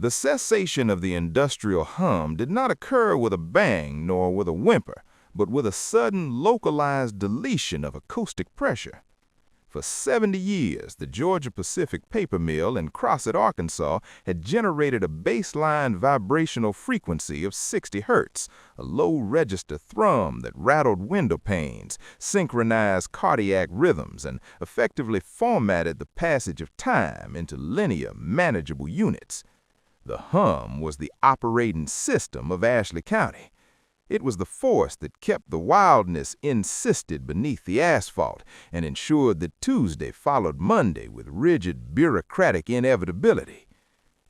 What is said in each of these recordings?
The cessation of the industrial hum did not occur with a bang nor with a whimper, but with a sudden localized deletion of acoustic pressure. For 70 years, the Georgia-Pacific paper mill in Crossett, Arkansas, had generated a baseline vibrational frequency of 60 hertz, a low-register thrum that rattled window panes, synchronized cardiac rhythms, and effectively formatted the passage of time into linear, manageable units. The hum was the operating system of Ashley County. It was the force that kept the wildness encysted beneath the asphalt and ensured that Tuesday followed Monday with rigid bureaucratic inevitability.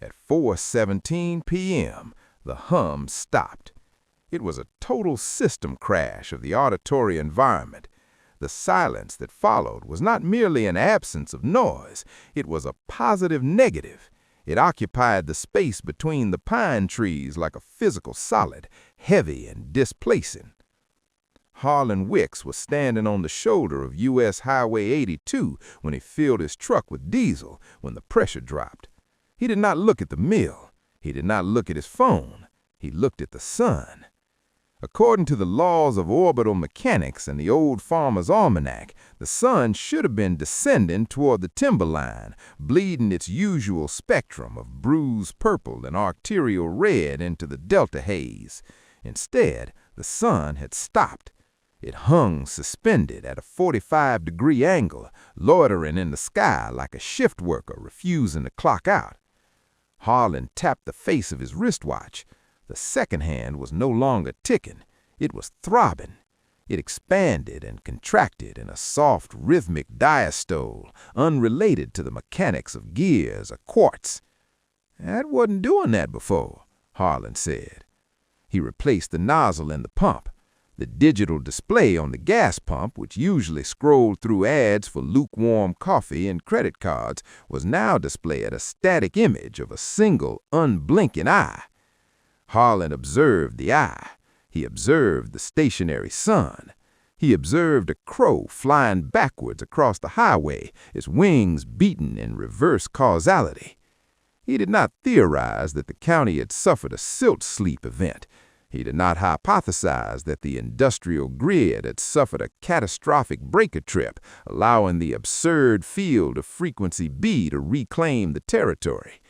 At 4:17 p.m., the hum stopped. It was a total system crash of the auditory environment. The silence that followed was not merely an absence of noise, it was a positive negative. It occupied the space between the pine trees like a physical solid, heavy and displacing. Harlan Wicks was standing on the shoulder of U.S. Highway 82 when he filled his truck with diesel when the pressure dropped. He did not look at the mill. He did not look at his phone. He looked at the sun. According to the laws of orbital mechanics and the Old Farmer's Almanac, the sun should have been descending toward the timberline, bleeding its usual spectrum of bruised purple and arterial red into the delta haze. Instead, the sun had stopped. It hung suspended at a 45-degree angle, loitering in the sky like a shift worker refusing to clock out. Harlan tapped the face of his wristwatch. The second hand was no longer ticking. It was throbbing. It expanded and contracted in a soft, rhythmic diastole, unrelated to the mechanics of gears or quartz. "That wasn't doing that before," Harlan said. He replaced the nozzle in the pump. The digital display on the gas pump, which usually scrolled through ads for lukewarm coffee and credit cards, was now displayed a static image of a single, unblinking eye. Harlan observed the eye. He observed the stationary sun. He observed a crow flying backwards across the highway, its wings beating in reverse causality. He did not theorize that the county had suffered a silt sleep event. He did not hypothesize that the industrial grid had suffered a catastrophic breaker trip, allowing the absurd field of frequency B to reclaim the territory.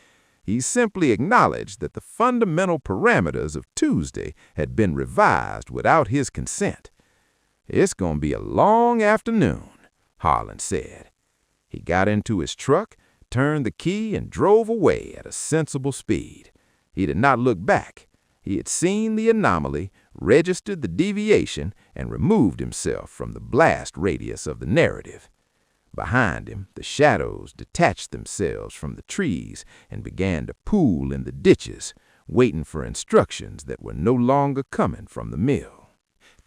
He simply acknowledged that the fundamental parameters of Tuesday had been revised without his consent. "It's going to be a long afternoon," Harlan said. He got into his truck, turned the key, and drove away at a sensible speed. He did not look back. He had seen the anomaly, registered the deviation, and removed himself from the blast radius of the narrative. Behind him, the shadows detached themselves from the trees and began to pool in the ditches, waiting for instructions that were no longer coming from the mill.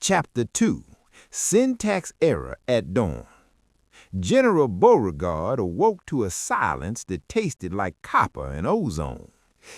Chapter 2. Syntax Error at Dawn. General Beauregard awoke to a silence that tasted like copper and ozone.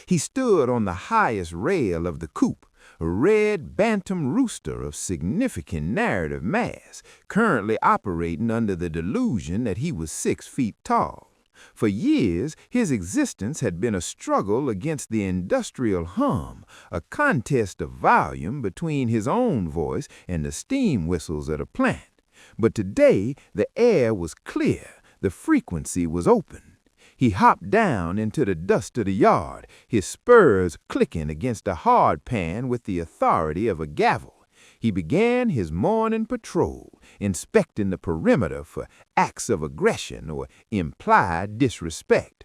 He stood on the highest rail of the coop, a red bantam rooster of significant narrative mass, currently operating under the delusion that he was 6 feet tall. For years, his existence had been a struggle against the industrial hum, a contest of volume between his own voice and the steam whistles at a plant. But today, the air was clear, the frequency was open. He hopped down into the dust of the yard, his spurs clicking against a hard pan with the authority of a gavel. He began his morning patrol, inspecting the perimeter for acts of aggression or implied disrespect.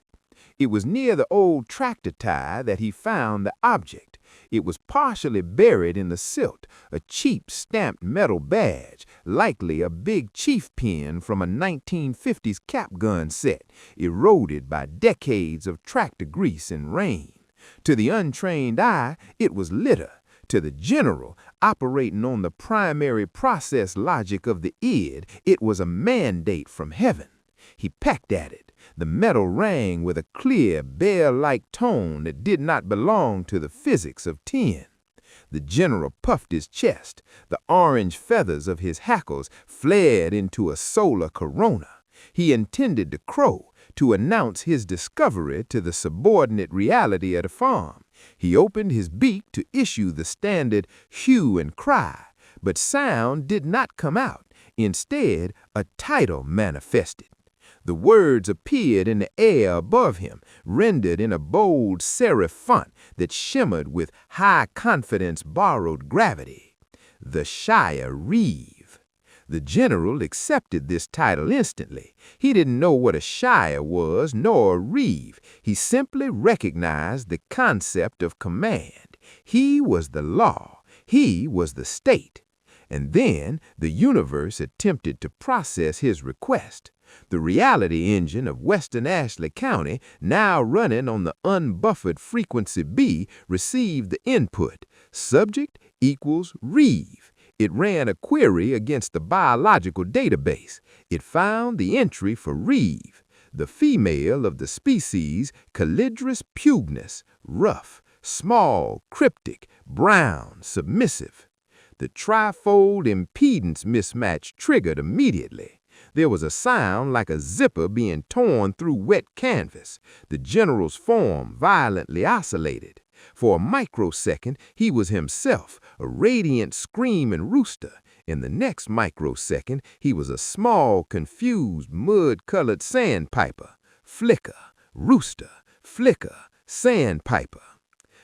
It was near the old tractor tie that he found the object. It was partially buried in the silt, a cheap stamped metal badge, likely a big chief pin from a 1950s cap gun set, eroded by decades of tractor grease and rain. To the untrained eye, it was litter. To the general, operating on the primary process logic of the id, it was a mandate from heaven. He pecked at it. The metal rang with a clear, bell-like tone that did not belong to the physics of 10. The general puffed his chest. The orange feathers of his hackles flared into a solar corona. He intended to crow, to announce his discovery to the subordinate reality of the farm. He opened his beak to issue the standard hue and cry, but sound did not come out. Instead, a title manifested. The words appeared in the air above him, rendered in a bold serif font that shimmered with high confidence borrowed gravity. The Shire Reeve. The general accepted this title instantly. He didn't know what a shire was, nor a reeve. He simply recognized the concept of command. He was the law. He was the state. And then the universe attempted to process his request. The reality engine of Western Ashley County, now running on the unbuffered frequency B, received the input, subject equals reeve. It ran a query against the biological database. It found the entry for reeve, the female of the species Calidris pugnus, rough, small, cryptic, brown, submissive. The trifold impedance mismatch triggered immediately. There was a sound like a zipper being torn through wet canvas. The general's form violently oscillated. For a microsecond, he was himself, a radiant screaming rooster. In the next microsecond, he was a small, confused, mud-colored sandpiper. Flicker, rooster, flicker, sandpiper.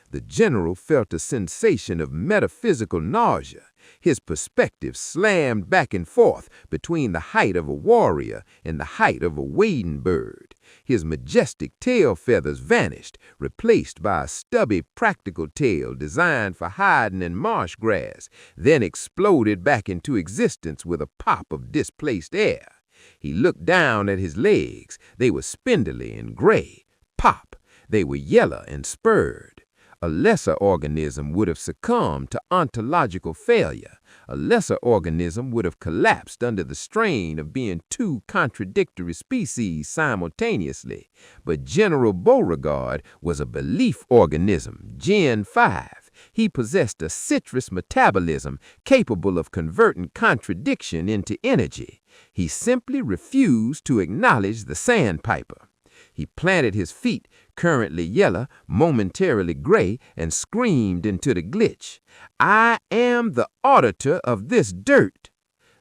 The general felt a sensation of metaphysical nausea. His perspective slammed back and forth between the height of a warrior and the height of a wading bird. His majestic tail feathers vanished, replaced by a stubby practical tail designed for hiding in marsh grass, then exploded back into existence with a pop of displaced air. He looked down at his legs. They were spindly and gray. Pop! They were yellow and spurred. A lesser organism would have succumbed to ontological failure. A lesser organism would have collapsed under the strain of being two contradictory species simultaneously. But General Beauregard was a belief organism, Gen 5. He possessed a citrus metabolism capable of converting contradiction into energy. He simply refused to acknowledge the sandpiper. He planted his feet, currently yellow, momentarily gray, and screamed into the glitch. "I am the auditor of this dirt."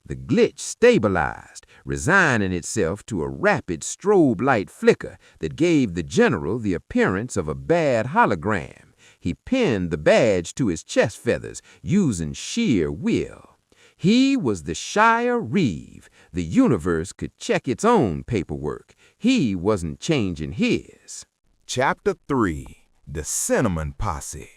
The glitch stabilized, resigning itself to a rapid strobe light flicker that gave the general the appearance of a bad hologram. He pinned the badge to his chest feathers, using sheer will. He was the Shire Reeve. The universe could check its own paperwork. He wasn't changing his. Chapter 3. The Cinnamon Posse.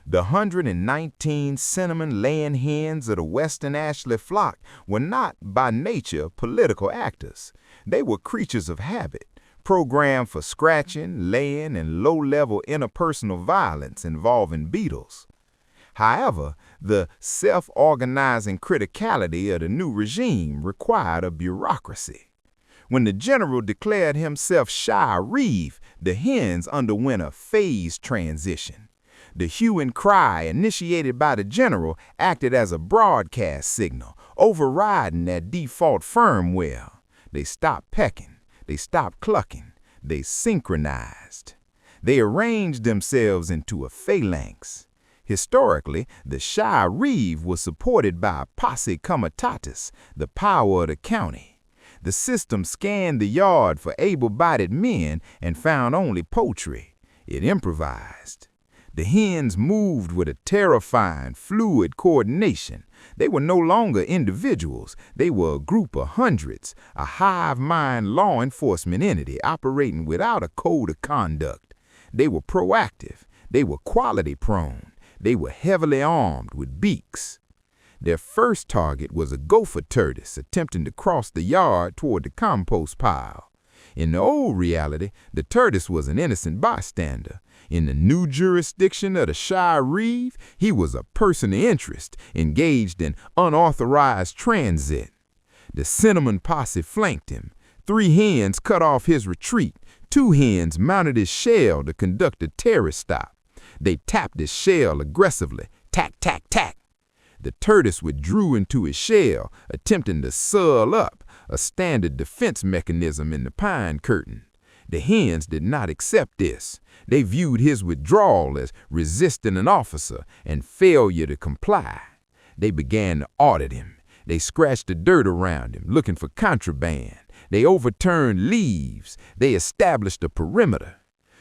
The 119 cinnamon-laying hens of the Western Ashley flock were not, by nature, political actors. They were creatures of habit, programmed for scratching, laying, and low-level interpersonal violence involving beetles. However, the self-organizing criticality of the new regime required a bureaucracy. When the general declared himself Shire Reeve, the hens underwent a phase transition. The hue and cry initiated by the general acted as a broadcast signal, overriding their default firmware. They stopped pecking. They stopped clucking. They synchronized. They arranged themselves into a phalanx. Historically, the Shire Reeve was supported by posse comitatus, the power of the county. The system scanned the yard for able-bodied men and found only poultry. It improvised. The hens moved with a terrifying, fluid coordination. They were no longer individuals. They were a group of hundreds, a hive-mind law enforcement entity operating without a code of conduct. They were proactive. They were quality-prone. They were heavily armed with beaks. Their first target was a gopher tortoise attempting to cross the yard toward the compost pile. In the old reality, the tortoise was an innocent bystander. In the new jurisdiction of the Shire Reeve, he was a person of interest, engaged in unauthorized transit. The cinnamon posse flanked him. 3 hens cut off his retreat. 2 hens mounted his shell to conduct a terrorist stop. They tapped his shell aggressively. Tack, tack, tack. The tortoise withdrew into his shell, attempting to surl up, a standard defense mechanism in the pine curtain. The hens did not accept this. They viewed his withdrawal as resisting an officer and failure to comply. They began to audit him. They scratched the dirt around him, looking for contraband. They overturned leaves. They established a perimeter.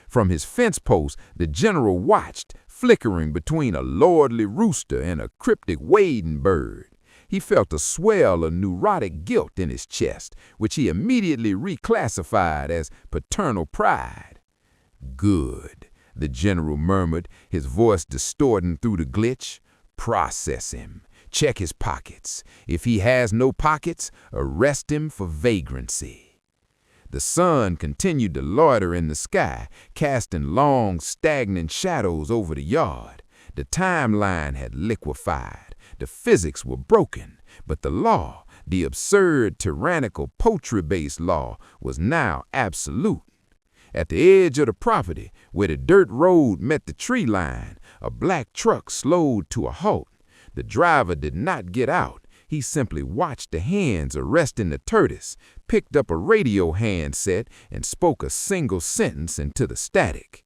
From his fence post, the general watched, flickering between a lordly rooster and a cryptic wading bird. He felt a swell of neurotic guilt in his chest, which he immediately reclassified as paternal pride. "Good," the general murmured, his voice distorting through the glitch. "Process him. Check his pockets. If he has no pockets, arrest him for vagrancy." The sun continued to loiter in the sky, casting long, stagnant shadows over the yard. The timeline had liquefied. The physics were broken, but the law, the absurd, tyrannical, poultry-based law, was now absolute. At the edge of the property, where the dirt road met the tree line, a black truck slowed to a halt. The driver did not get out. He simply watched the hands arresting the tortoise, picked up a radio handset, and spoke a single sentence into the static.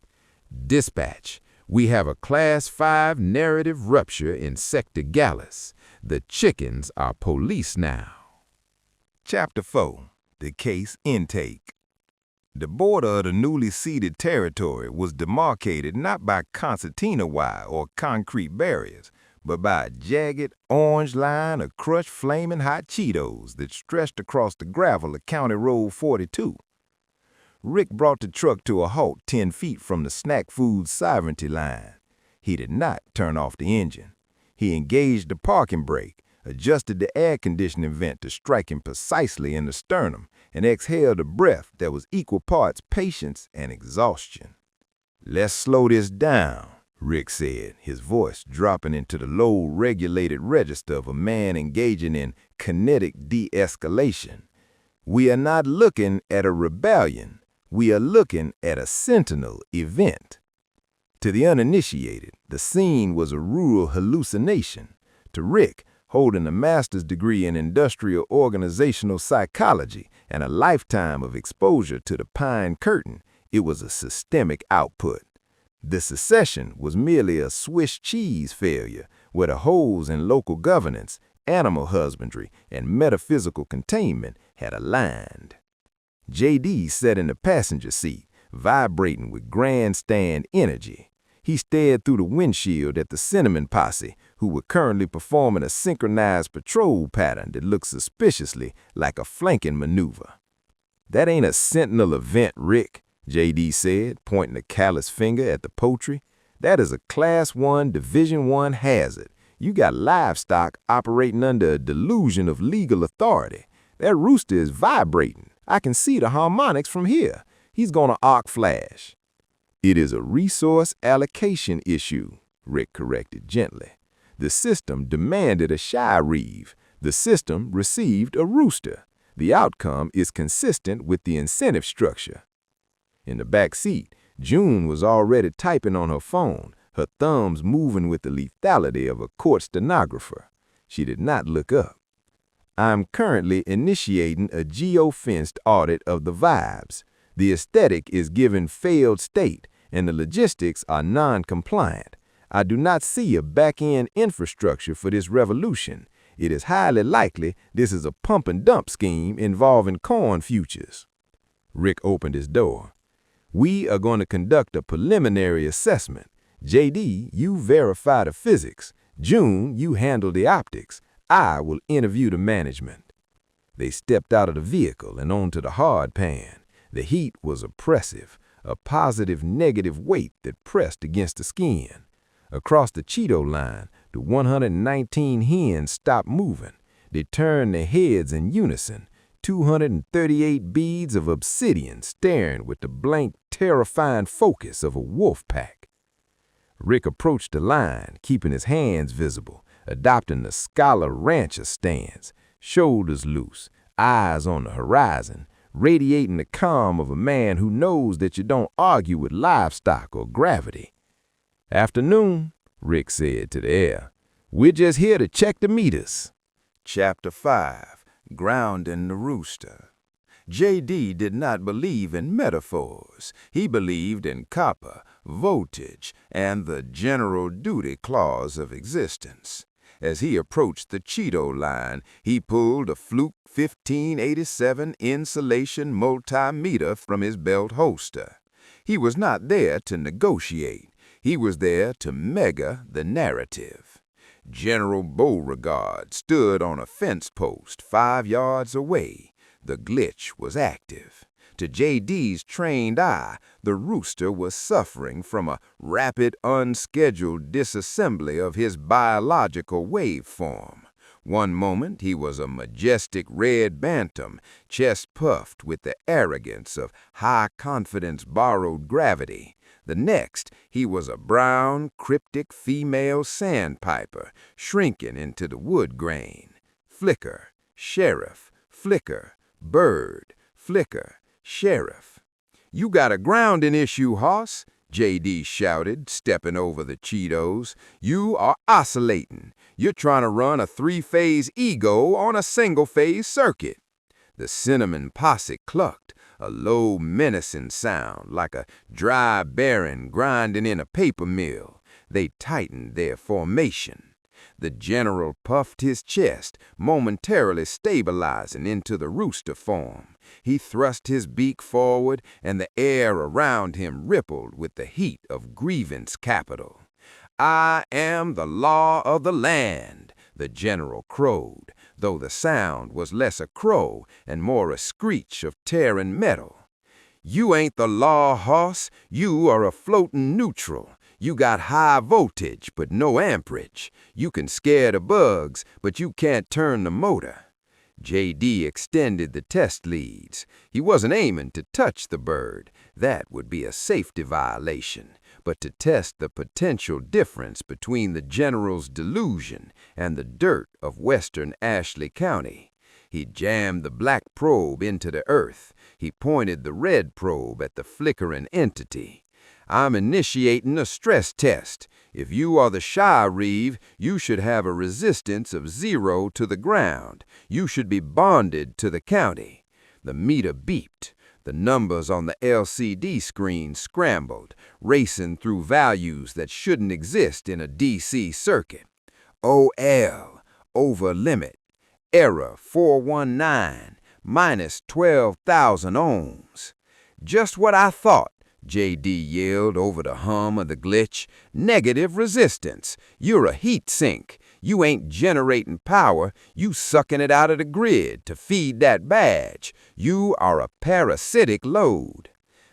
"Dispatch. We have a Class 5 narrative rupture in Sector Gallus. The chickens are police now." Chapter 4. The Case Intake. The border of the newly ceded territory was demarcated not by concertina wire or concrete barriers, but by a jagged orange line of crushed flaming hot Cheetos that stretched across the gravel of County Road 42. Rick brought the truck to a halt 10 feet from the snack food sovereignty line. He did not turn off the engine. He engaged the parking brake, adjusted the air conditioning vent to strike him precisely in the sternum, and exhaled a breath that was equal parts patience and exhaustion. "Let's slow this down," Rick said, his voice dropping into the low, regulated register of a man engaging in kinetic de-escalation. "We are not looking at a rebellion. We are looking at a sentinel event." To the uninitiated, the scene was a rural hallucination. To Rick, holding a master's degree in industrial organizational psychology and a lifetime of exposure to the pine curtain, it was a systemic output. The secession was merely a Swiss cheese failure where the holes in local governance, animal husbandry, and metaphysical containment had aligned. J.D. sat in the passenger seat, vibrating with grandstand energy. He stared through the windshield at the Cinnamon Posse, who were currently performing a synchronized patrol pattern that looked suspiciously like a flanking maneuver. "That ain't a sentinel event, Rick," J.D. said, pointing a callous finger at the poultry. "That is a Class 1, Division 1 hazard. You got livestock operating under a delusion of legal authority. That rooster is vibrating. I can see the harmonics from here. He's gonna arc flash." "It is a resource allocation issue," Rick corrected gently. "The system demanded a shy reeve. The system received a rooster. The outcome is consistent with the incentive structure." In the back seat, June was already typing on her phone, her thumbs moving with the lethality of a court stenographer. She did not look up. "I'm currently initiating a geofenced audit of the vibes. The aesthetic is given failed state, and the logistics are non-compliant. I do not see a back-end infrastructure for this revolution. It is highly likely this is a pump-and-dump scheme involving corn futures." Rick opened his door. "We are going to conduct a preliminary assessment. J.D., you verify the physics. June, you handle the optics. I will interview the management." They stepped out of the vehicle and onto the hard pan. The heat was oppressive, a positive-negative weight that pressed against the skin. Across the Cheeto line, the 119 hens stopped moving. They turned their heads in unison, 238 beads of obsidian staring with the blank, terrifying focus of a wolf pack. Rick approached the line, keeping his hands visible, adopting the scholar rancher stance, shoulders loose, eyes on the horizon, radiating the calm of a man who knows that you don't argue with livestock or gravity. "Afternoon," Rick said to the air. "We're just here to check the meters." Chapter 5. grounding the rooster. J.D. did not believe in metaphors. He believed in copper, voltage, and the general duty clause of existence. As he approached the Cheeto line, he pulled a Fluke 1587 insulation multimeter from his belt holster. He was not there to negotiate. He was there to mega the narrative. General Beauregard stood on a fence post 5 yards away. The glitch was active. To J.D.'s trained eye, the rooster was suffering from a rapid, unscheduled disassembly of his biological waveform. One moment he was a majestic red bantam, chest puffed with the arrogance of high-confidence borrowed gravity. The next, he was a brown, cryptic female sandpiper, shrinking into the wood grain. Flicker, sheriff, flicker, bird, flicker, sheriff. "You got a grounding issue, hoss," J.D. shouted, stepping over the Cheetos. "You are oscillating. You're trying to run a 3-phase ego on a single-phase circuit." The cinnamon posse clucked, a low, menacing sound like a dry baron grinding in a paper mill. They tightened their formation. The general puffed his chest, momentarily stabilizing into the rooster form. He thrust his beak forward, and the air around him rippled with the heat of grievance capital. "I am the law of the land," the general crowed, though the sound was less a crow and more a screech of tearing metal. "You ain't the law, hoss. You are a floating neutral. You got high voltage, but no amperage. You can scare the bugs, but you can't turn the motor." J.D. extended the test leads. He wasn't aiming to touch the bird. That would be a safety violation. But to test the potential difference between the general's delusion and the dirt of western Ashley County. He jammed the black probe into the earth. He pointed the red probe at the flickering entity. "I'm initiating a stress test. If you are the shy Reeve, you should have a resistance of 0 to the ground. You should be bonded to the county." The meter beeped. The numbers on the LCD screen scrambled, racing through values that shouldn't exist in a DC circuit. OL, over limit. Error 419, minus 12,000 ohms. "Just what I thought," J.D. yelled over the hum of the glitch. "Negative resistance. You're a heat sink. You ain't generating power. You sucking it out of the grid to feed that badge. You are a parasitic load."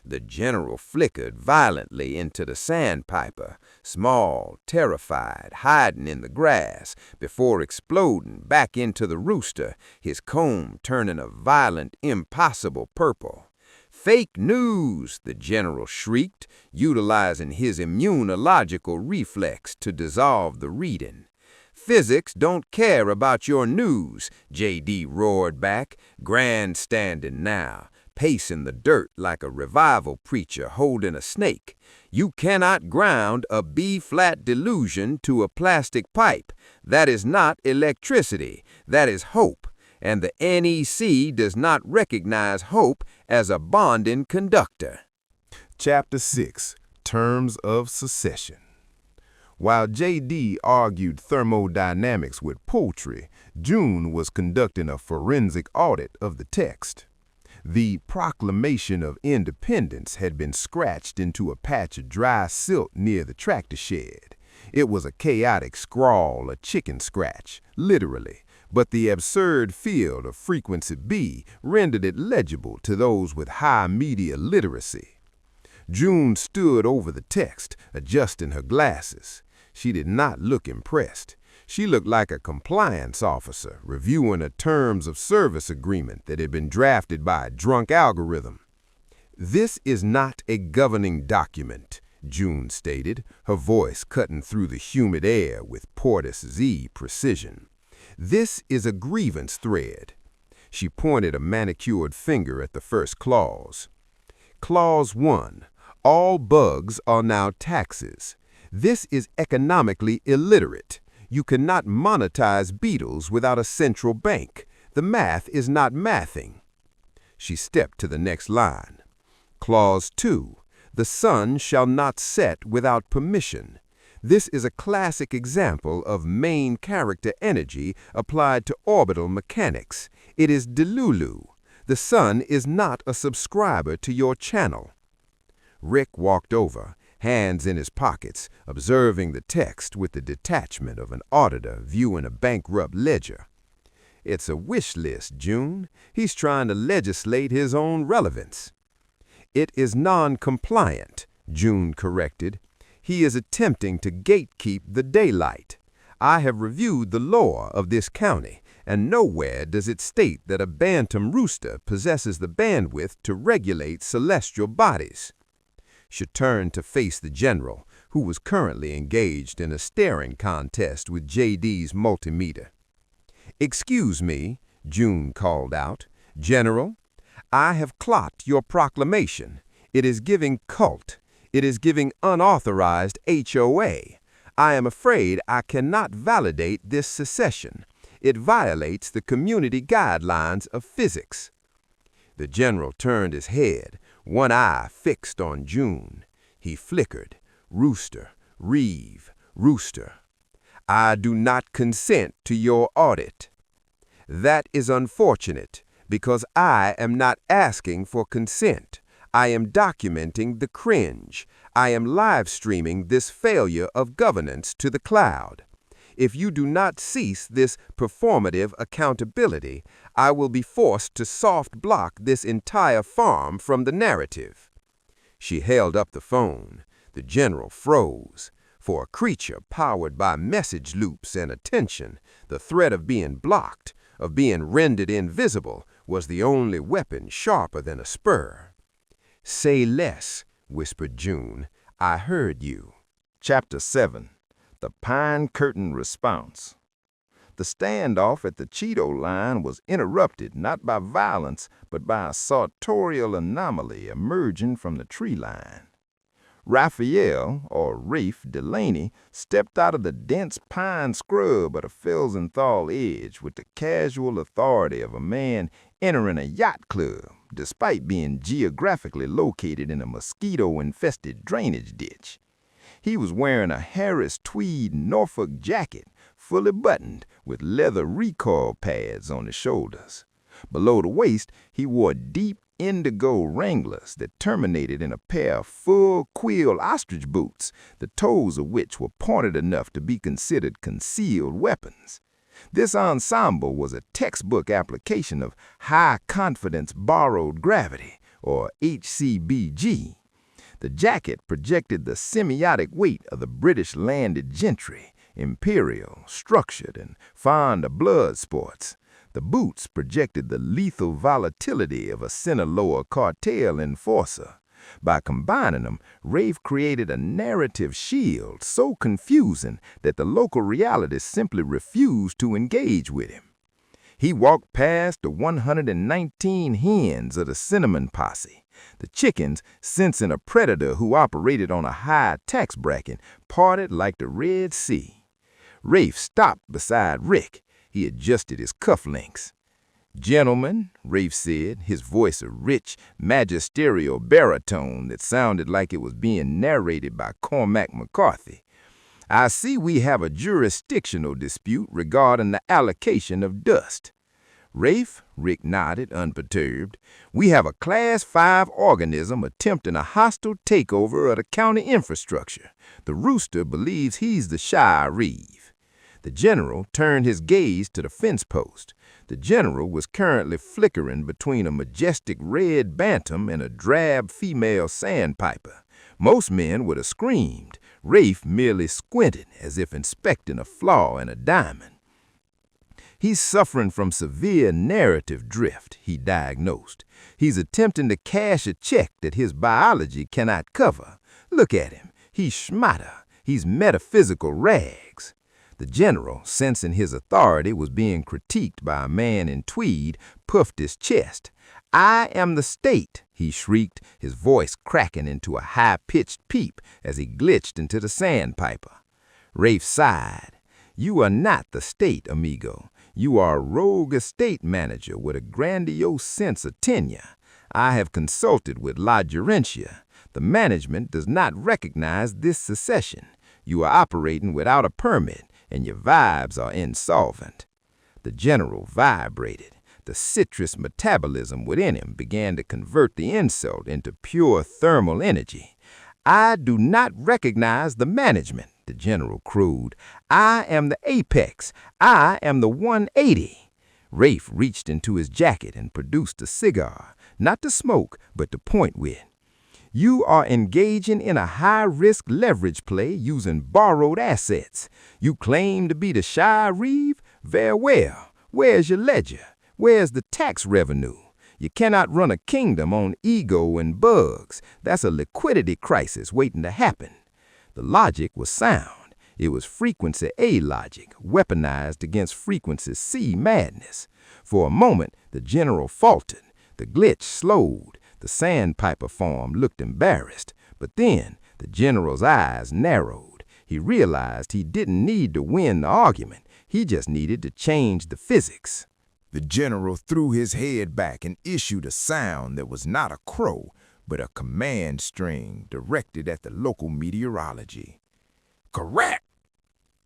The general flickered violently into the sandpiper, small, terrified, hiding in the grass, before exploding back into the rooster, his comb turning a violent, impossible purple. "Fake news," the general shrieked, utilizing his immunological reflex to dissolve the reading. "Physics don't care about your news," J.D. roared back, grandstanding now, pacing the dirt like a revival preacher holding a snake. "You cannot ground a B-flat delusion to a plastic pipe. That is not electricity. That is hope. And the NEC does not recognize hope as a bonding conductor." Chapter 6, Terms of Secession. While J.D. argued thermodynamics with poultry, June was conducting a forensic audit of the text. The Proclamation of Independence had been scratched into a patch of dry silt near the tractor shed. It was a chaotic scrawl, a chicken scratch, literally, but the absurd field of frequency B rendered it legible to those with high media literacy. June stood over the text, adjusting her glasses. She did not look impressed. She looked like a compliance officer reviewing a terms of service agreement that had been drafted by a drunk algorithm. "This is not a governing document," June stated, her voice cutting through the humid air with Portis Z precision. "This is a grievance thread." She pointed a manicured finger at the first clause. Clause 1. All bugs are now taxes. This is economically illiterate. You cannot monetize beetles without a central bank. The math is not mathing. She stepped to the next line. Clause 2. The sun shall not set without permission. This is a classic example of main character energy applied to orbital mechanics. It is delulu. The sun is not a subscriber to your channel. Rick walked over, hands in his pockets, observing the text with the detachment of an auditor viewing a bankrupt ledger. It's a wish list, June. He's trying to legislate his own relevance. It is non-compliant, June corrected. He is attempting to gatekeep the daylight. I have reviewed the law of this county, and nowhere does it state that a bantam rooster possesses the bandwidth to regulate celestial bodies. She turned to face the general, who was currently engaged in a staring contest with JD's multimeter. "Excuse me," June called out. "General, I have clocked your proclamation. It is giving cult. It is giving unauthorized HOA. I am afraid I cannot validate this secession. It violates the community guidelines of physics." The general turned his head, one eye fixed on June. He flickered. Rooster, Reeve, Rooster. "I do not consent to your audit." "That is unfortunate, because I am not asking for consent. I am documenting the cringe. I am live streaming this failure of governance to the cloud. If you do not cease this performative accountability, I will be forced to soft block this entire farm from the narrative." She held up the phone. The general froze. For a creature powered by message loops and attention, the threat of being blocked, of being rendered invisible, was the only weapon sharper than a spur. "Say less," whispered June. "I heard you." Chapter 7. The Pine Curtain Response. The standoff at the Cheeto line was interrupted not by violence, but by a sartorial anomaly emerging from the tree line. Raphael, or Rafe Delaney, stepped out of the dense pine scrub at a Felsenthal edge with the casual authority of a man entering a yacht club, despite being geographically located in a mosquito-infested drainage ditch. He was wearing a Harris tweed Norfolk jacket, fully buttoned, with leather recoil pads on the shoulders. Below the waist, he wore deep indigo Wranglers that terminated in a pair of full-quill ostrich boots, the toes of which were pointed enough to be considered concealed weapons. This ensemble was a textbook application of high-confidence borrowed gravity, or HCBG. The jacket projected the semiotic weight of the British landed gentry, imperial, structured, and fond of blood sports. The boots projected the lethal volatility of a Sinaloa cartel enforcer. By combining them, Rafe created a narrative shield so confusing that the local reality simply refused to engage with him. He walked past the 119 hens of the Cinnamon Posse. The chickens, sensing a predator who operated on a high tax bracket, parted like the Red Sea. Rafe stopped beside Rick. He adjusted his cufflinks. "Gentlemen," Rafe said, his voice a rich, magisterial baritone that sounded like it was being narrated by Cormac McCarthy, "I see we have a jurisdictional dispute regarding the allocation of dust." "Rafe," Rick nodded, unperturbed, "we have a Class 5 organism attempting a hostile takeover of the county infrastructure. The rooster believes he's the shy Reeve." The general turned his gaze to the fence post. The general was currently flickering between a majestic red bantam and a drab female sandpiper. Most men would have screamed. Rafe merely squinted as if inspecting a flaw in a diamond. "He's suffering from severe narrative drift," he diagnosed. "He's attempting to cash a check that his biology cannot cover. Look at him. He's schmatter. He's metaphysical rags." The general, sensing his authority was being critiqued by a man in tweed, puffed his chest. "I am the state," he shrieked, his voice cracking into a high-pitched peep as he glitched into the sandpiper. Rafe sighed. "You are not the state, amigo. You are a rogue estate manager with a grandiose sense of tenure. I have consulted with La Gerencia. The management does not recognize this secession. You are operating without a permit, and your vibes are insolvent." The general vibrated. The citrus metabolism within him began to convert the insult into pure thermal energy. "I do not recognize the management," the general crowed. "I am the apex. I am the 180. Rafe reached into his jacket and produced a cigar, not to smoke, but to point with. "You are engaging in a high-risk leverage play using borrowed assets. You claim to be the Shy Reeve? Very well. Where's your ledger? Where's the tax revenue? You cannot run a kingdom on ego and bugs. That's a liquidity crisis waiting to happen." The logic was sound. It was frequency A logic, weaponized against frequency C madness. For a moment, the general faltered. The glitch slowed. The sandpiper form looked embarrassed. But then, the general's eyes narrowed. He realized he didn't need to win the argument. He just needed to change the physics. The general threw his head back and issued a sound that was not a crow, but a command string directed at the local meteorology. "Correct!"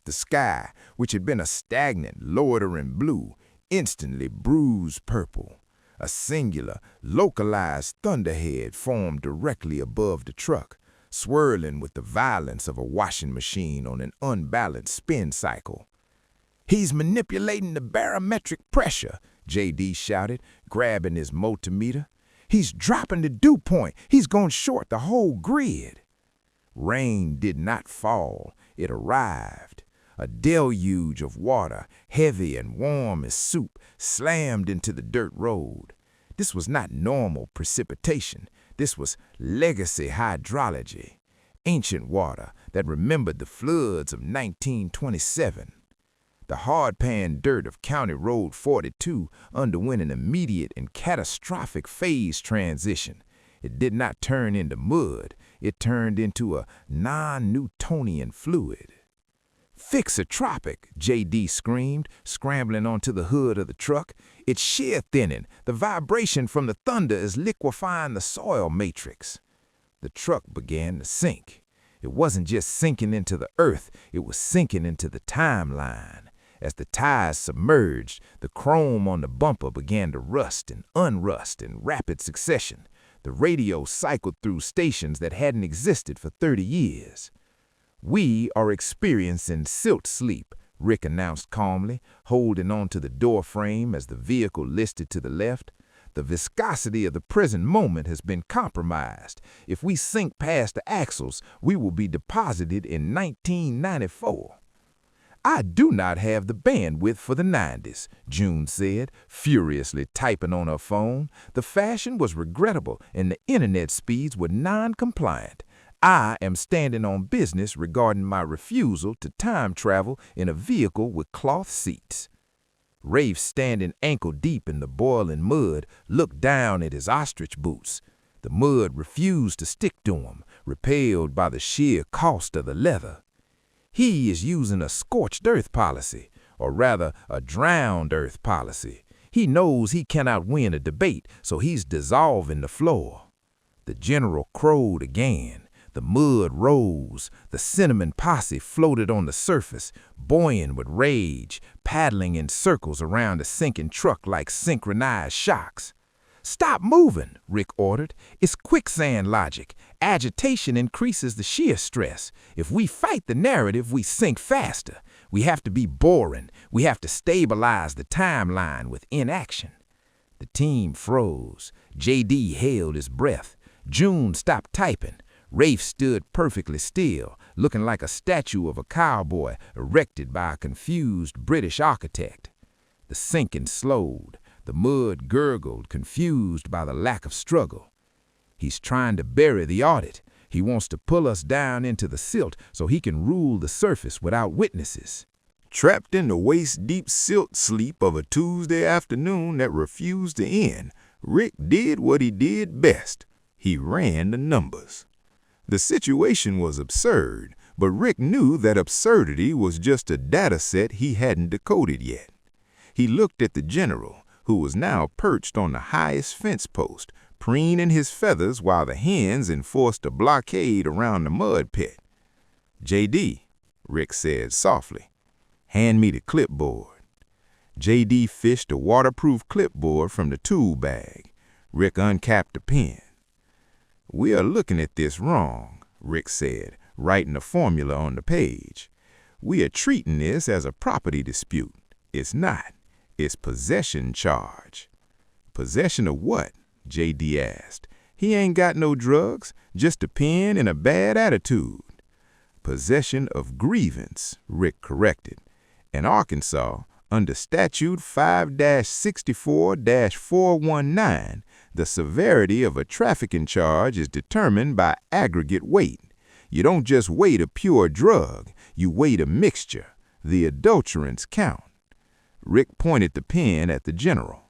The sky, which had been a stagnant, loitering blue, instantly bruised purple. A singular, localized thunderhead formed directly above the truck, swirling with the violence of a washing machine on an unbalanced spin cycle. "He's manipulating the barometric pressure," J.D. shouted, grabbing his multimeter. "He's dropping the dew point. He's going short the whole grid." Rain did not fall. It arrived. A deluge of water, heavy and warm as soup, slammed into the dirt road. This was not normal precipitation. This was legacy hydrology. Ancient water that remembered the floods of 1927. The hard-pan dirt of County Road 42 underwent an immediate and catastrophic phase transition. It did not turn into mud. It turned into a non-Newtonian fluid. "Fixotropic," J.D. screamed, scrambling onto the hood of the truck. "It's shear thinning. The vibration from the thunder is liquefying the soil matrix." The truck began to sink. It wasn't just sinking into the earth, it was sinking into the timeline. As the tires submerged, the chrome on the bumper began to rust and unrust in rapid succession. The radio cycled through stations that hadn't existed for 30 years. "We are experiencing silt sleep," Rick announced calmly, holding onto the door frame as the vehicle listed to the left. "The viscosity of the present moment has been compromised. If we sink past the axles, we will be deposited in 1994. "I do not have the bandwidth for the 90s, June said, furiously typing on her phone. The fashion was regrettable and the internet speeds were non-compliant. I am standing on business regarding my refusal to time travel in a vehicle with cloth seats." Rafe, standing ankle-deep in the boiling mud, looked down at his ostrich boots. The mud refused to stick to him, repelled by the sheer cost of the leather. He is using a scorched earth policy, or rather a drowned earth policy. He knows he cannot win a debate, so he's dissolving the floor. The general crowed again. The mud rose. The cinnamon posse floated on the surface, buoyant with rage, paddling in circles around the sinking truck like synchronized shocks. "Stop moving," Rick ordered. "It's quicksand logic. Agitation increases the shear stress. If we fight the narrative, we sink faster. We have to be boring. We have to stabilize the timeline with inaction." The team froze. J.D. held his breath. June stopped typing. Rafe stood perfectly still, looking like a statue of a cowboy erected by a confused British architect. The sinking slowed. The mud gurgled, confused by the lack of struggle. "He's trying to bury the audit. He wants to pull us down into the silt so he can rule the surface without witnesses." Trapped in the waist-deep silt sleep of a Tuesday afternoon that refused to end, Rick did what he did best. He ran the numbers. The situation was absurd, but Rick knew that absurdity was just a data set he hadn't decoded yet. He looked at the general, who was now perched on the highest fence post, preening his feathers while the hens enforced a blockade around the mud pit. "J.D.," Rick said softly, "hand me the clipboard." J.D. fished a waterproof clipboard from the tool bag. Rick uncapped the pen. "We are looking at this wrong," Rick said, writing a formula on the page. "We are treating this as a property dispute. It's not. It's possession charge." "Possession of what?" J.D. asked. "He ain't got no drugs, just a pen and a bad attitude." "Possession of grievance," Rick corrected. "In Arkansas, under Statute 5-64-419, the severity of a trafficking charge is determined by aggregate weight. You don't just weight a pure drug, you weight a mixture. The adulterants count." Rick pointed the pen at the general.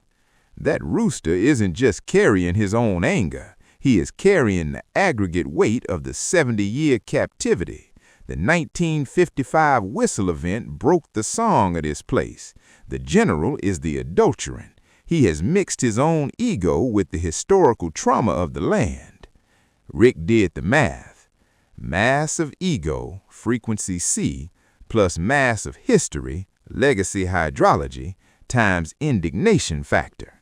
"That rooster isn't just carrying his own anger. He is carrying the aggregate weight of the 70-year captivity. The 1955 whistle event broke the song of this place. The general is the adulterant. He has mixed his own ego with the historical trauma of the land." Rick did the math. Mass of ego, frequency C, plus mass of history, legacy hydrology, times indignation factor.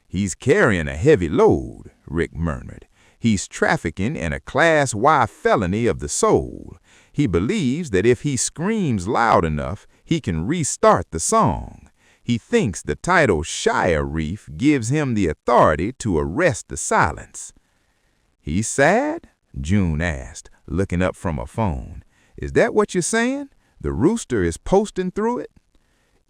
"He's carrying a heavy load," Rick murmured. "He's trafficking in a Class Y felony of the soul. He believes that if he screams loud enough, he can restart the song. He thinks the title Shire Reef gives him the authority to arrest the silence." "He's sad?" June asked, looking up from her phone. "Is that what you're saying? The rooster is posting through it?"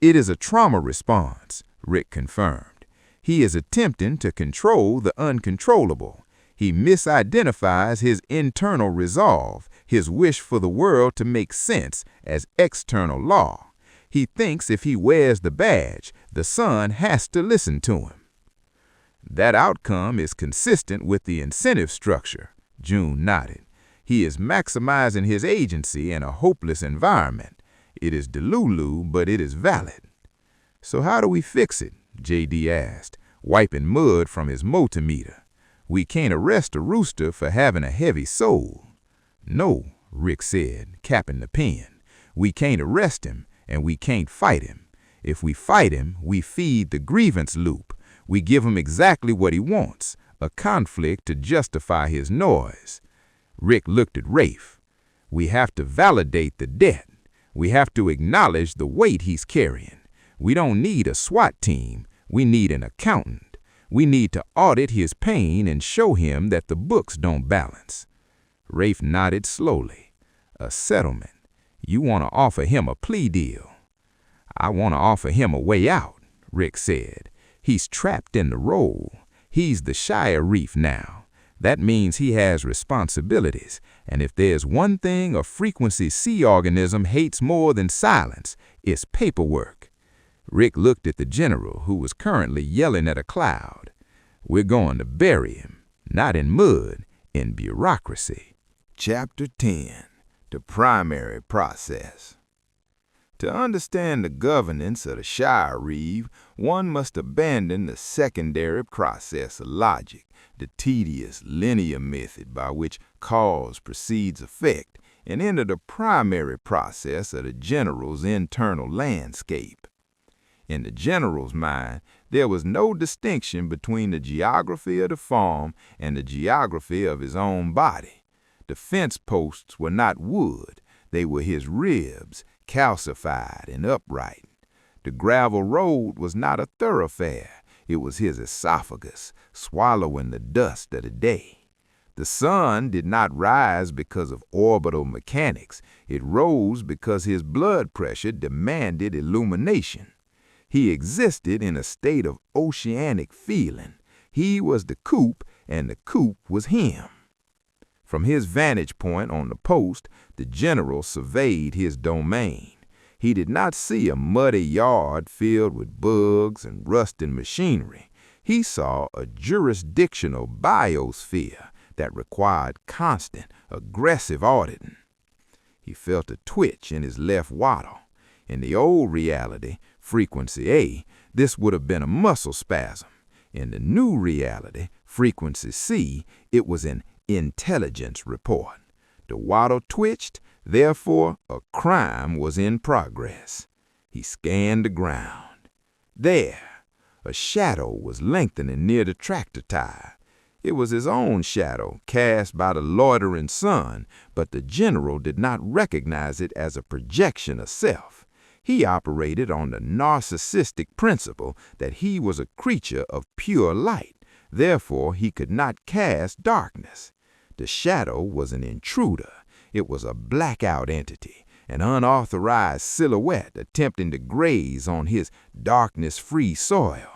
"It is a trauma response," Rick confirmed. "He is attempting to control the uncontrollable. He misidentifies his internal resolve, his wish for the world to make sense, as external law. He thinks if he wears the badge, the sun has to listen to him." "That outcome is consistent with the incentive structure," June nodded. "He is maximizing his agency in a hopeless environment. It is delulu, but it is valid." "So how do we fix it?" J.D. asked, wiping mud from his multimeter. "We can't arrest a rooster for having a heavy soul." "No," Rick said, capping the pen. "We can't arrest him, and we can't fight him. If we fight him, we feed the grievance loop. We give him exactly what he wants, a conflict to justify his noise." Rick looked at Rafe. "We have to validate the debt. We have to acknowledge the weight he's carrying. We don't need a SWAT team. We need an accountant. We need to audit his pain and show him that the books don't balance." Rafe nodded slowly. "A settlement. You want to offer him a plea deal." "I want to offer him a way out," Rick said. "He's trapped in the role. He's the Shire Reef now. That means he has responsibilities, and if there's one thing a frequency C organism hates more than silence, it's paperwork." Rick looked at the general, who was currently yelling at a cloud. "We're going to bury him, not in mud, in bureaucracy." Chapter 10. The Primary Process. To understand the governance of the Shire Reef, one must abandon the secondary process of logic, the tedious linear method by which cause precedes effect, and enter the primary process of the general's internal landscape. In the general's mind, there was no distinction between the geography of the farm and the geography of his own body. The fence posts were not wood, they were his ribs, calcified and upright. The gravel road was not a thoroughfare, it was his esophagus, swallowing the dust of the day. The sun did not rise because of orbital mechanics, it rose because his blood pressure demanded illumination. He existed in a state of oceanic feeling. He was the coop, and the coop was him. From his vantage point on the post, the general surveyed his domain. He did not see a muddy yard filled with bugs and rusting machinery. He saw a jurisdictional biosphere that required constant, aggressive auditing. He felt a twitch in his left wattle. In the old reality, frequency A, this would have been a muscle spasm. In the new reality, frequency C, it was an intelligence report. The wattle twitched, therefore a crime was in progress. He scanned the ground. There, a shadow was lengthening near the tractor tire. It was his own shadow, cast by the loitering sun, but the general did not recognize it as a projection of self. He operated on the narcissistic principle that he was a creature of pure light, therefore he could not cast darkness. The shadow was an intruder. It was a blackout entity, an unauthorized silhouette attempting to graze on his darkness-free soil.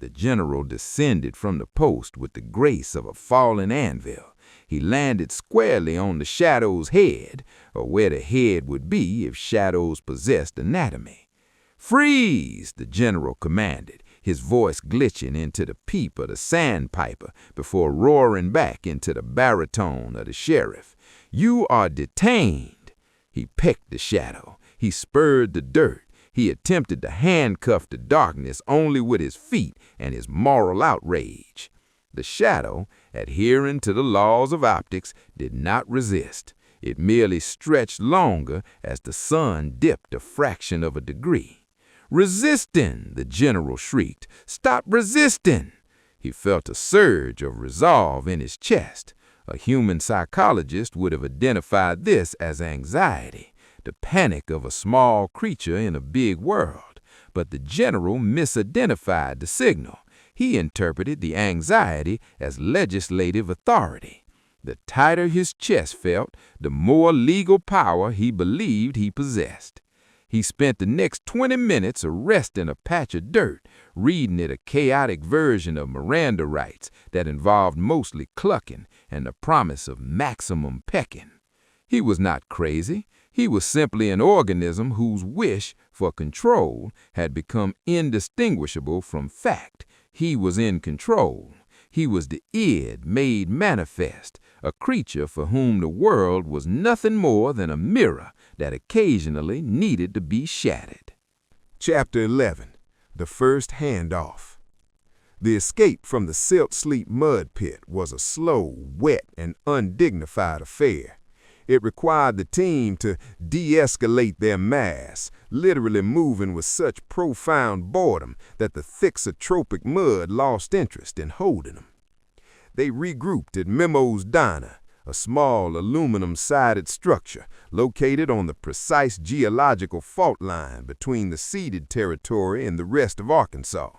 The general descended from the post with the grace of a fallen anvil. He landed squarely on the shadow's head, or where the head would be if shadows possessed anatomy. "Freeze!" the general commanded, his voice glitching into the peep of the sandpiper before roaring back into the baritone of the sheriff. "You are detained." He pecked the shadow. He spurred the dirt. He attempted to handcuff the darkness only with his feet and his moral outrage. The shadow, adhering to the laws of optics, did not resist. It merely stretched longer as the sun dipped a fraction of a degree. "Resisting!" the general shrieked. "Stop resisting!" He felt a surge of resolve in his chest. A human psychologist would have identified this as anxiety, the panic of a small creature in a big world. But the general misidentified the signal. He interpreted the anxiety as legislative authority. The tighter his chest felt, the more legal power he believed he possessed. He spent the next 20 minutes arresting a patch of dirt, reading it a chaotic version of Miranda rights that involved mostly clucking and the promise of maximum pecking. He was not crazy. He was simply an organism whose wish for control had become indistinguishable from fact. He was in control. He was the id made manifest, a creature for whom the world was nothing more than a mirror that occasionally needed to be shattered. Chapter 11. The First Handoff. The escape from the silt-sleep mud pit was a slow, wet, and undignified affair. It required the team to de-escalate their mass, literally moving with such profound boredom that the thixotropic mud lost interest in holding them. They regrouped at Memo's Diner, a small aluminum-sided structure located on the precise geological fault line between the ceded territory and the rest of Arkansas.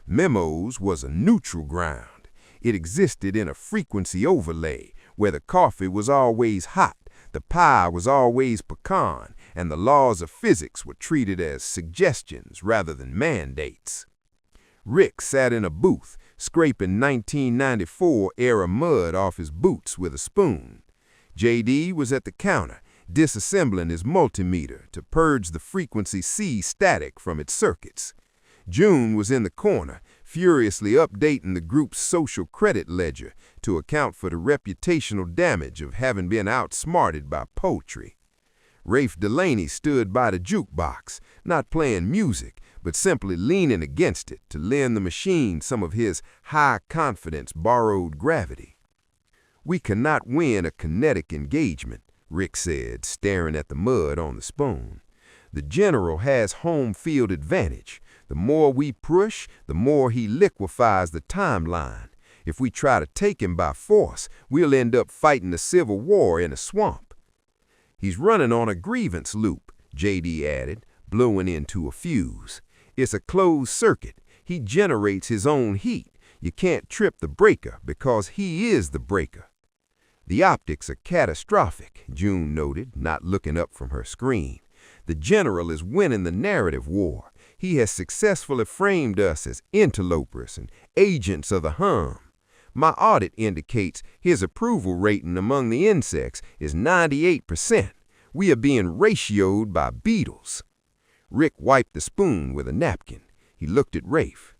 Memo's was a neutral ground. It existed in a frequency overlay where the coffee was always hot, the pie was always pecan, and the laws of physics were treated as suggestions rather than mandates. Rick sat in a booth, scraping 1994-era mud off his boots with a spoon. JD was at the counter, disassembling his multimeter to purge the frequency C static from its circuits. June was in the corner, furiously updating the group's social credit ledger to account for the reputational damage of having been outsmarted by poetry. Rafe Delaney stood by the jukebox, not playing music, but simply leaning against it to lend the machine some of his high-confidence borrowed gravity. "We cannot win a kinetic engagement," Rick said, staring at the mud on the spoon. "The general has home field advantage. The more we push, the more he liquefies the timeline. If we try to take him by force, we'll end up fighting a civil war in a swamp." "He's running on a grievance loop," JD added, blowing into a fuse. "It's a closed circuit. He generates his own heat. You can't trip the breaker because he is the breaker." "The optics are catastrophic," June noted, not looking up from her screen. "The general is winning the narrative war. He has successfully framed us as interlopers and agents of the hum. My audit indicates his approval rating among the insects is 98%. We are being ratioed by beetles." Rick wiped the spoon with a napkin. He looked at Rafe.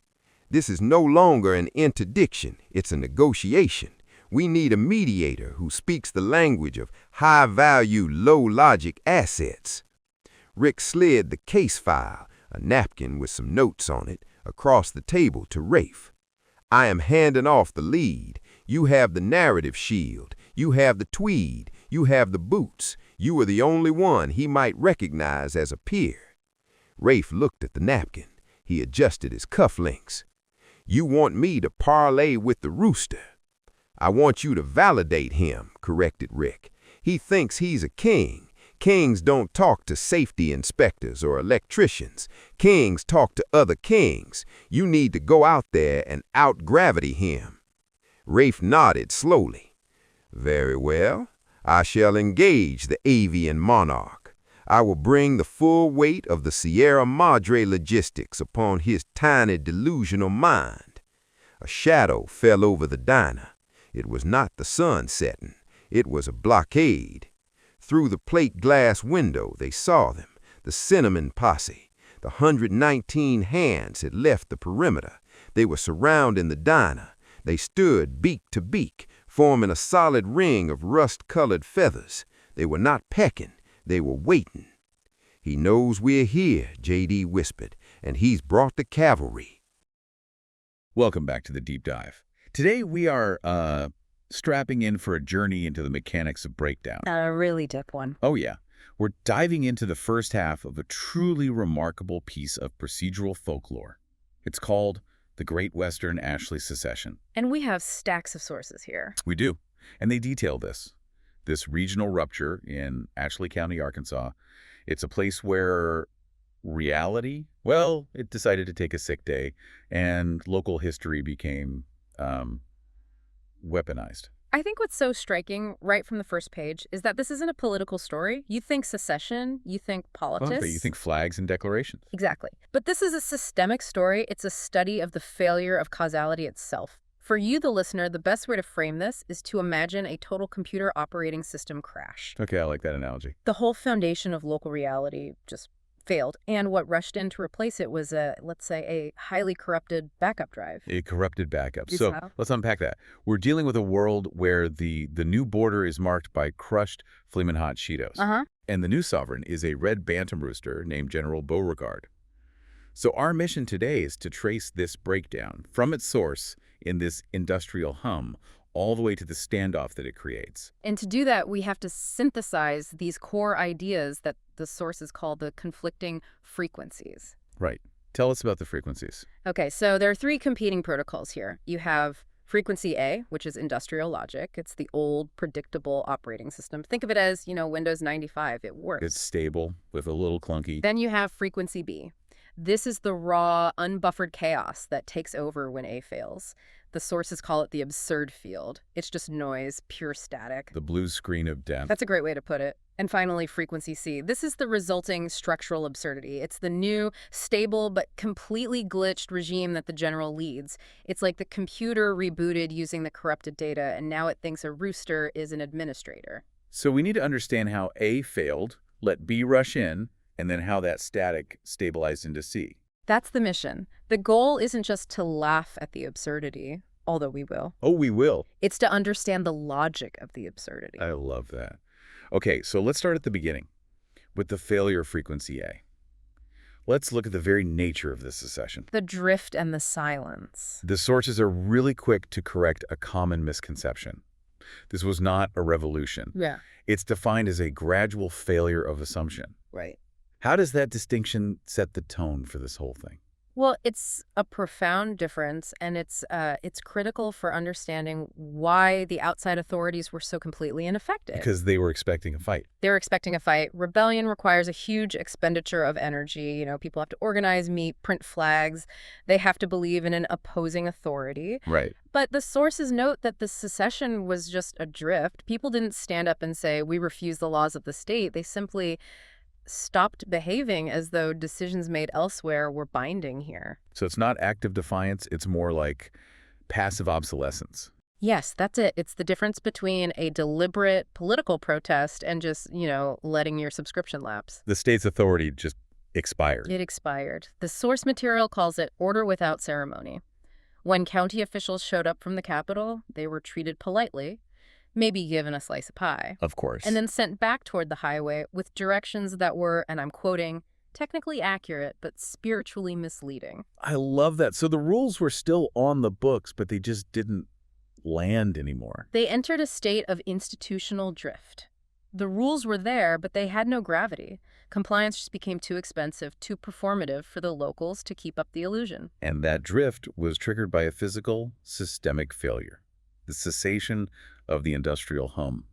"This is no longer an interdiction, it's a negotiation. We need a mediator who speaks the language of high-value, low-logic assets." Rick slid the case file, a napkin with some notes on it, across the table to Rafe. "I am handing off the lead. You have the narrative shield. You have the tweed. You have the boots. You are the only one he might recognize as a peer." Rafe looked at the napkin. He adjusted his cufflinks. "You want me to parlay with the rooster." "I want you to validate him," corrected Rick. "He thinks he's a king. Kings don't talk to safety inspectors or electricians. Kings talk to other kings. You need to go out there and out-gravity him." Rafe nodded slowly. "Very well. I shall engage the avian monarch. I will bring the full weight of the Sierra Madre logistics upon his tiny delusional mind." A shadow fell over the diner. It was not the sun setting. It was a blockade. Through the plate glass window they saw them, the cinnamon posse. The 119 hands had left the perimeter. They were surrounding the diner. They stood beak to beak, forming a solid ring of rust-colored feathers. They were not pecking. They were waiting. "He knows we're here," J.D. whispered, "and he's brought the cavalry." Welcome back to the Deep Dive. Today we are strapping in for a journey into the mechanics of breakdown. A really deep one. Oh yeah. We're diving into the first half of a truly remarkable piece of procedural folklore. It's called The Great Western Ashley Secession. And we have stacks of sources here. We do. And they detail this regional rupture in Ashley County, Arkansas. It's a place where reality, well, it decided to take a sick day, and local history became weaponized. I think what's so striking right from the first page is that this isn't a political story. You think secession, you think politics. Well, but you think flags and declarations. Exactly. But this is a systemic story. It's a study of the failure of causality itself. For you, the listener, the best way to frame this is to imagine a total computer operating system crash. Okay, I like that analogy. The whole foundation of local reality just failed, and what rushed in to replace it was let's say, a highly corrupted backup drive. A corrupted backup. Is So how? let's unpack that. We're dealing with a world where the new border is marked by crushed, flaming hot Cheetos. Uh-huh. And the new sovereign is a red bantam rooster named General Beauregard. So our mission today is to trace this breakdown from its source in this industrial hum all the way to the standoff that it creates. And to do that, we have to synthesize these core ideas that the sources call the conflicting frequencies. Right. Tell us about the frequencies. Okay, so there are three competing protocols here. You have frequency A, which is industrial logic. It's the old, predictable operating system. Think of it as, Windows 95. It works. It's stable, with a little clunky. Then you have frequency B. This is the raw, unbuffered chaos that takes over when A fails. The sources call it the absurd field. It's just noise, pure static. The blue screen of death. That's a great way to put it. And finally, frequency C. This is the resulting structural absurdity. It's the new, stable, but completely glitched regime that the general leads. It's like the computer rebooted using the corrupted data, and now it thinks a rooster is an administrator. So we need to understand how A failed, let B rush in, and then how that static stabilized into C. That's the mission. The goal isn't just to laugh at the absurdity, although we will. Oh, we will. It's to understand the logic of the absurdity. I love that. Okay, so let's start at the beginning with the failure frequency A. Let's look at the very nature of this secession. The drift and the silence. The sources are really quick to correct a common misconception. This was not a revolution. Yeah. It's defined as a gradual failure of assumption. Right. How does that distinction set the tone for this whole thing? Well, it's a profound difference, and it's critical for understanding why the outside authorities were so completely ineffective. Because they were expecting a fight. They were expecting a fight. Rebellion requires a huge expenditure of energy. People have to organize, meet, print flags. They have to believe in an opposing authority. Right. But the sources note that the secession was just a drift. People didn't stand up and say, we refuse the laws of the state. They simply stopped behaving as though decisions made elsewhere were binding here. So it's not active defiance, it's more like passive obsolescence. Yes, that's it. It's the difference between a deliberate political protest and just, letting your subscription lapse. The state's authority just expired. It expired. The source material calls it order without ceremony. When county officials showed up from the Capitol, they were treated politely, maybe given a slice of pie. Of course. And then sent back toward the highway with directions that were, and I'm quoting, Technically accurate, but spiritually misleading. I love that. So the rules were still on the books, but they just didn't land anymore. They entered a state of institutional drift. The rules were there, but they had no gravity. Compliance just became too expensive, too performative for the locals to keep up the illusion. And that drift was triggered by a physical, systemic failure. The cessation of the industrial hum.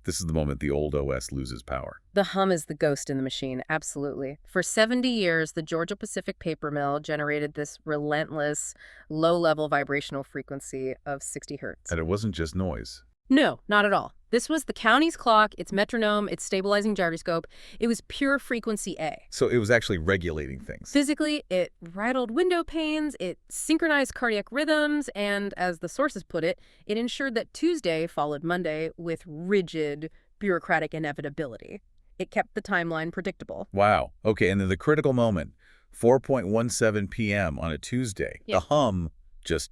This is the moment the old OS loses power. The hum is the ghost in the machine, absolutely. For 70 years, the Georgia-Pacific paper mill generated this relentless, low-level vibrational frequency of 60 hertz. And it wasn't just noise. No, not at all. This was the county's clock, its metronome, its stabilizing gyroscope. It was pure frequency A. So it was actually regulating things. Physically, it rattled window panes, it synchronized cardiac rhythms, and, as the sources put it, it ensured that Tuesday followed Monday with rigid, bureaucratic inevitability. It kept the timeline predictable. Wow. Okay, and then the critical moment, 4:17 p.m. on a Tuesday, Yeah. the hum just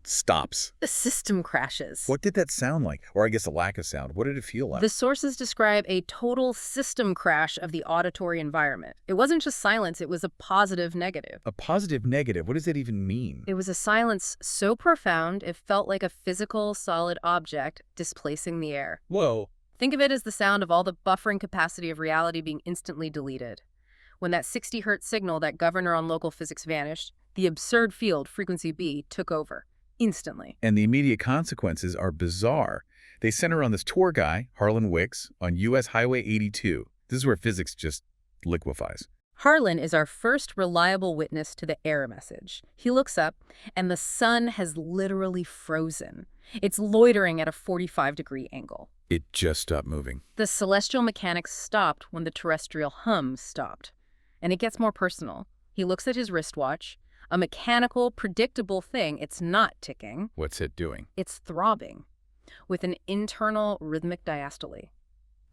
stops. The system crashes. What did that sound like? Or I guess a lack of sound. What did it feel like? The sources describe a total system crash of the auditory environment. It wasn't just silence, it was a positive negative. A positive negative. What does that even mean? It was a silence so profound it felt like a physical, solid object displacing the air. Whoa. Think of it as the sound of all the buffering capacity of reality being instantly deleted. When that 60 hertz signal that governor on local physics vanished, the absurd field, frequency B, took over. Instantly. And the immediate consequences are bizarre. They center on this tour guy, Harlan Wicks, on U.S. Highway 82. This is where physics just liquefies. Harlan is our first reliable witness to the error message. He looks up, and the sun has literally frozen. It's loitering at a 45-degree angle. It just stopped moving. The celestial mechanics stopped when the terrestrial hum stopped. And it gets more personal. He looks at his wristwatch. A mechanical, predictable thing. It's not ticking. What's it doing? It's throbbing with an internal rhythmic diastole,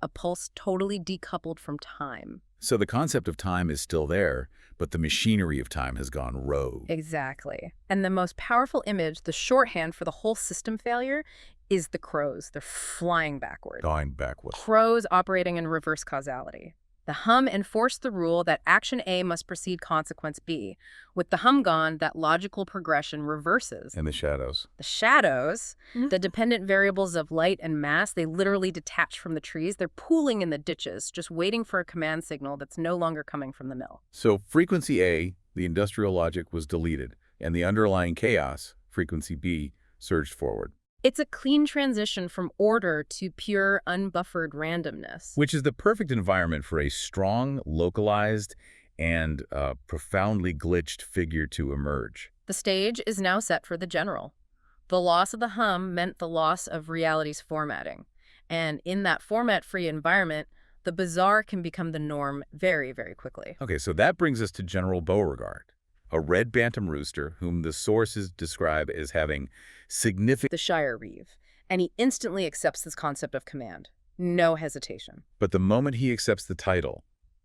a pulse totally decoupled from time. So the concept of time is still there, but the machinery of time has gone rogue. Exactly. And the most powerful image, the shorthand for the whole system failure, is the crows. They're flying backward. Going backwards. Crows operating in reverse causality. The hum enforced the rule that action A must precede consequence B. With the hum gone, that logical progression reverses. And the shadows. The shadows, the dependent variables of light and mass, they literally detach from the trees. They're pooling in the ditches, just waiting for a command signal that's no longer coming from the mill. So frequency A, the industrial logic, was deleted, and the underlying chaos, frequency B, surged forward. It's a clean transition from order to pure, unbuffered randomness. Which is the perfect environment for a strong, localized, and profoundly glitched figure to emerge. The stage is now set for the general. The loss of the hum meant the loss of reality's formatting. And in that format-free environment, the bizarre can become the norm very, very quickly. Okay, so that brings us to General Beauregard, a red bantam rooster whom the sources describe as having significant... The Shire Reeve. And he instantly accepts this concept of command. No hesitation. But the moment he accepts the title,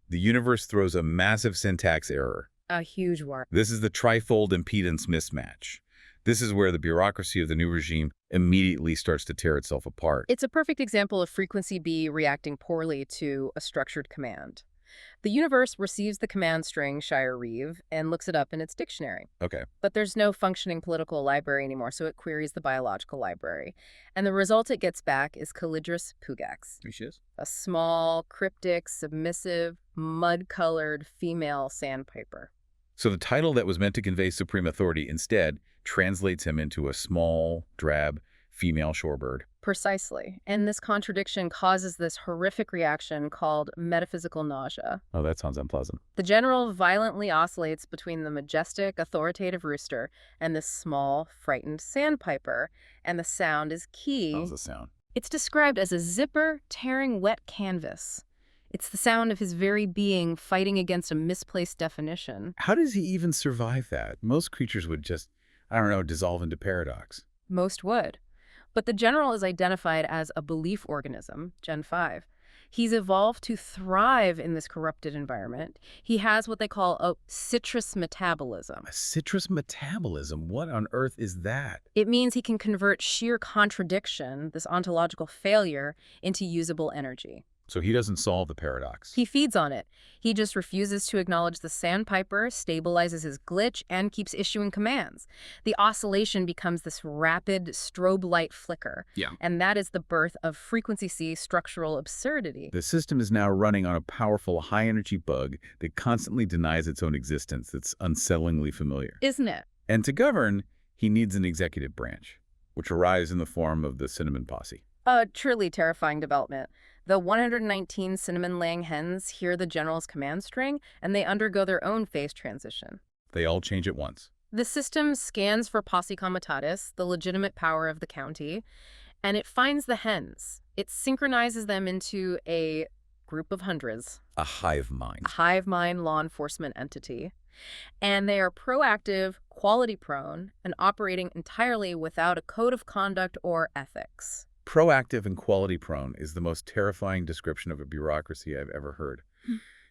the universe throws a massive syntax error. A huge one. This is the trifold impedance mismatch. This is where the bureaucracy of the new regime immediately starts to tear itself apart. It's a perfect example of frequency B reacting poorly to a structured command. The universe receives the command string Shire Reeve and looks it up in its dictionary. Okay. But there's no functioning political library anymore, so it queries the biological library. And the result it gets back is Calidris pugax, a small, cryptic, submissive, mud-colored female sandpiper. So the title that was meant to convey supreme authority instead translates him into a small, drab, female shorebird. Precisely. And this contradiction causes this horrific reaction called metaphysical nausea. Oh, that sounds unpleasant. The general violently oscillates between the majestic, authoritative rooster and this small, frightened sandpiper, and the sound is key. How's the sound? It's described as a zipper tearing wet canvas. It's the sound of his very being fighting against a misplaced definition. How does he even survive that? Most creatures would just, I don't know, dissolve into paradox. Most would. But the general is identified as a belief organism, Gen 5. He's evolved to thrive in this corrupted environment. He has what they call a citrus metabolism. A citrus metabolism? What on earth is that? It means he can convert sheer contradiction, this ontological failure, into usable energy. So he doesn't solve the paradox. He feeds on it. He just refuses to acknowledge the sandpiper, stabilizes his glitch, and keeps issuing commands. The oscillation becomes this rapid strobe light flicker. Yeah. And that is the birth of frequency C structural absurdity. The system is now running on a powerful high-energy bug that constantly denies its own existence. That's unsettlingly familiar. Isn't it? And to govern, he needs an executive branch, which arrives in the form of the cinnamon posse. A truly terrifying development. The 119 cinnamon-laying hens hear the general's command string, and they undergo their own phase transition. They all change at once. The system scans for posse comitatus, the legitimate power of the county, and it finds the hens. It synchronizes them into a group of hundreds. A hive mind. A hive mind law enforcement entity. And they are proactive, quality-prone, and operating entirely without a code of conduct or ethics. Proactive and quality-prone is the most terrifying description of a bureaucracy I've ever heard,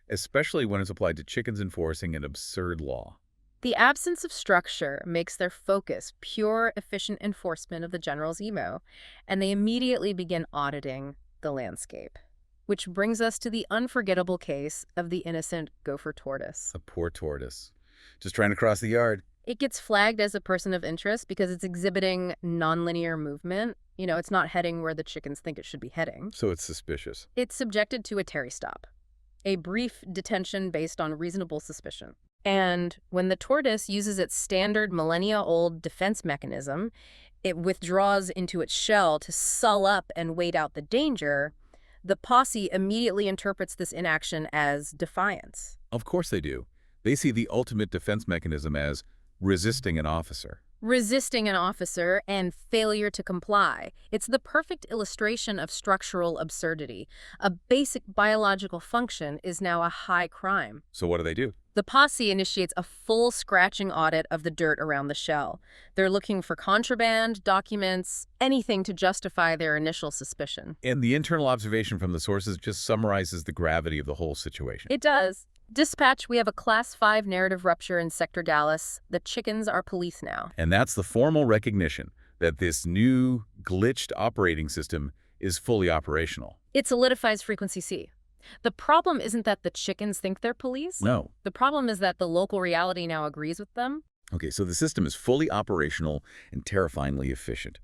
especially when it's applied to chickens enforcing an absurd law. The absence of structure makes their focus pure, efficient enforcement of the general's emo, and they immediately begin auditing the landscape. Which brings us to the unforgettable case of the innocent gopher tortoise. A poor tortoise. Just trying to cross the yard. It gets flagged as a person of interest because it's exhibiting nonlinear movement. You know, it's not heading where the chickens think it should be heading. So it's suspicious. It's subjected to a Terry stop, a brief detention based on reasonable suspicion. And when the tortoise uses its standard millennia-old defense mechanism, it withdraws into its shell to sull up and wait out the danger. The posse immediately interprets this inaction as defiance. Of course they do. They see the ultimate defense mechanism as resisting an officer. Resisting an officer and failure to comply. It's the perfect illustration of structural absurdity. A basic biological function is now a high crime. So what do? The posse initiates a full scratching audit of the dirt around the shell. They're looking for contraband, documents, anything to justify their initial suspicion. And the internal observation from the sources just summarizes the gravity of the whole situation. It does. Dispatch, we have a Class 5 narrative rupture in Sector Dallas. The chickens are police now. And that's the formal recognition that this new glitched operating system is fully operational. It solidifies frequency C. The problem isn't that the chickens think they're police. No. The problem is that the local reality now agrees with them. Okay, so the system is fully operational and terrifyingly efficient.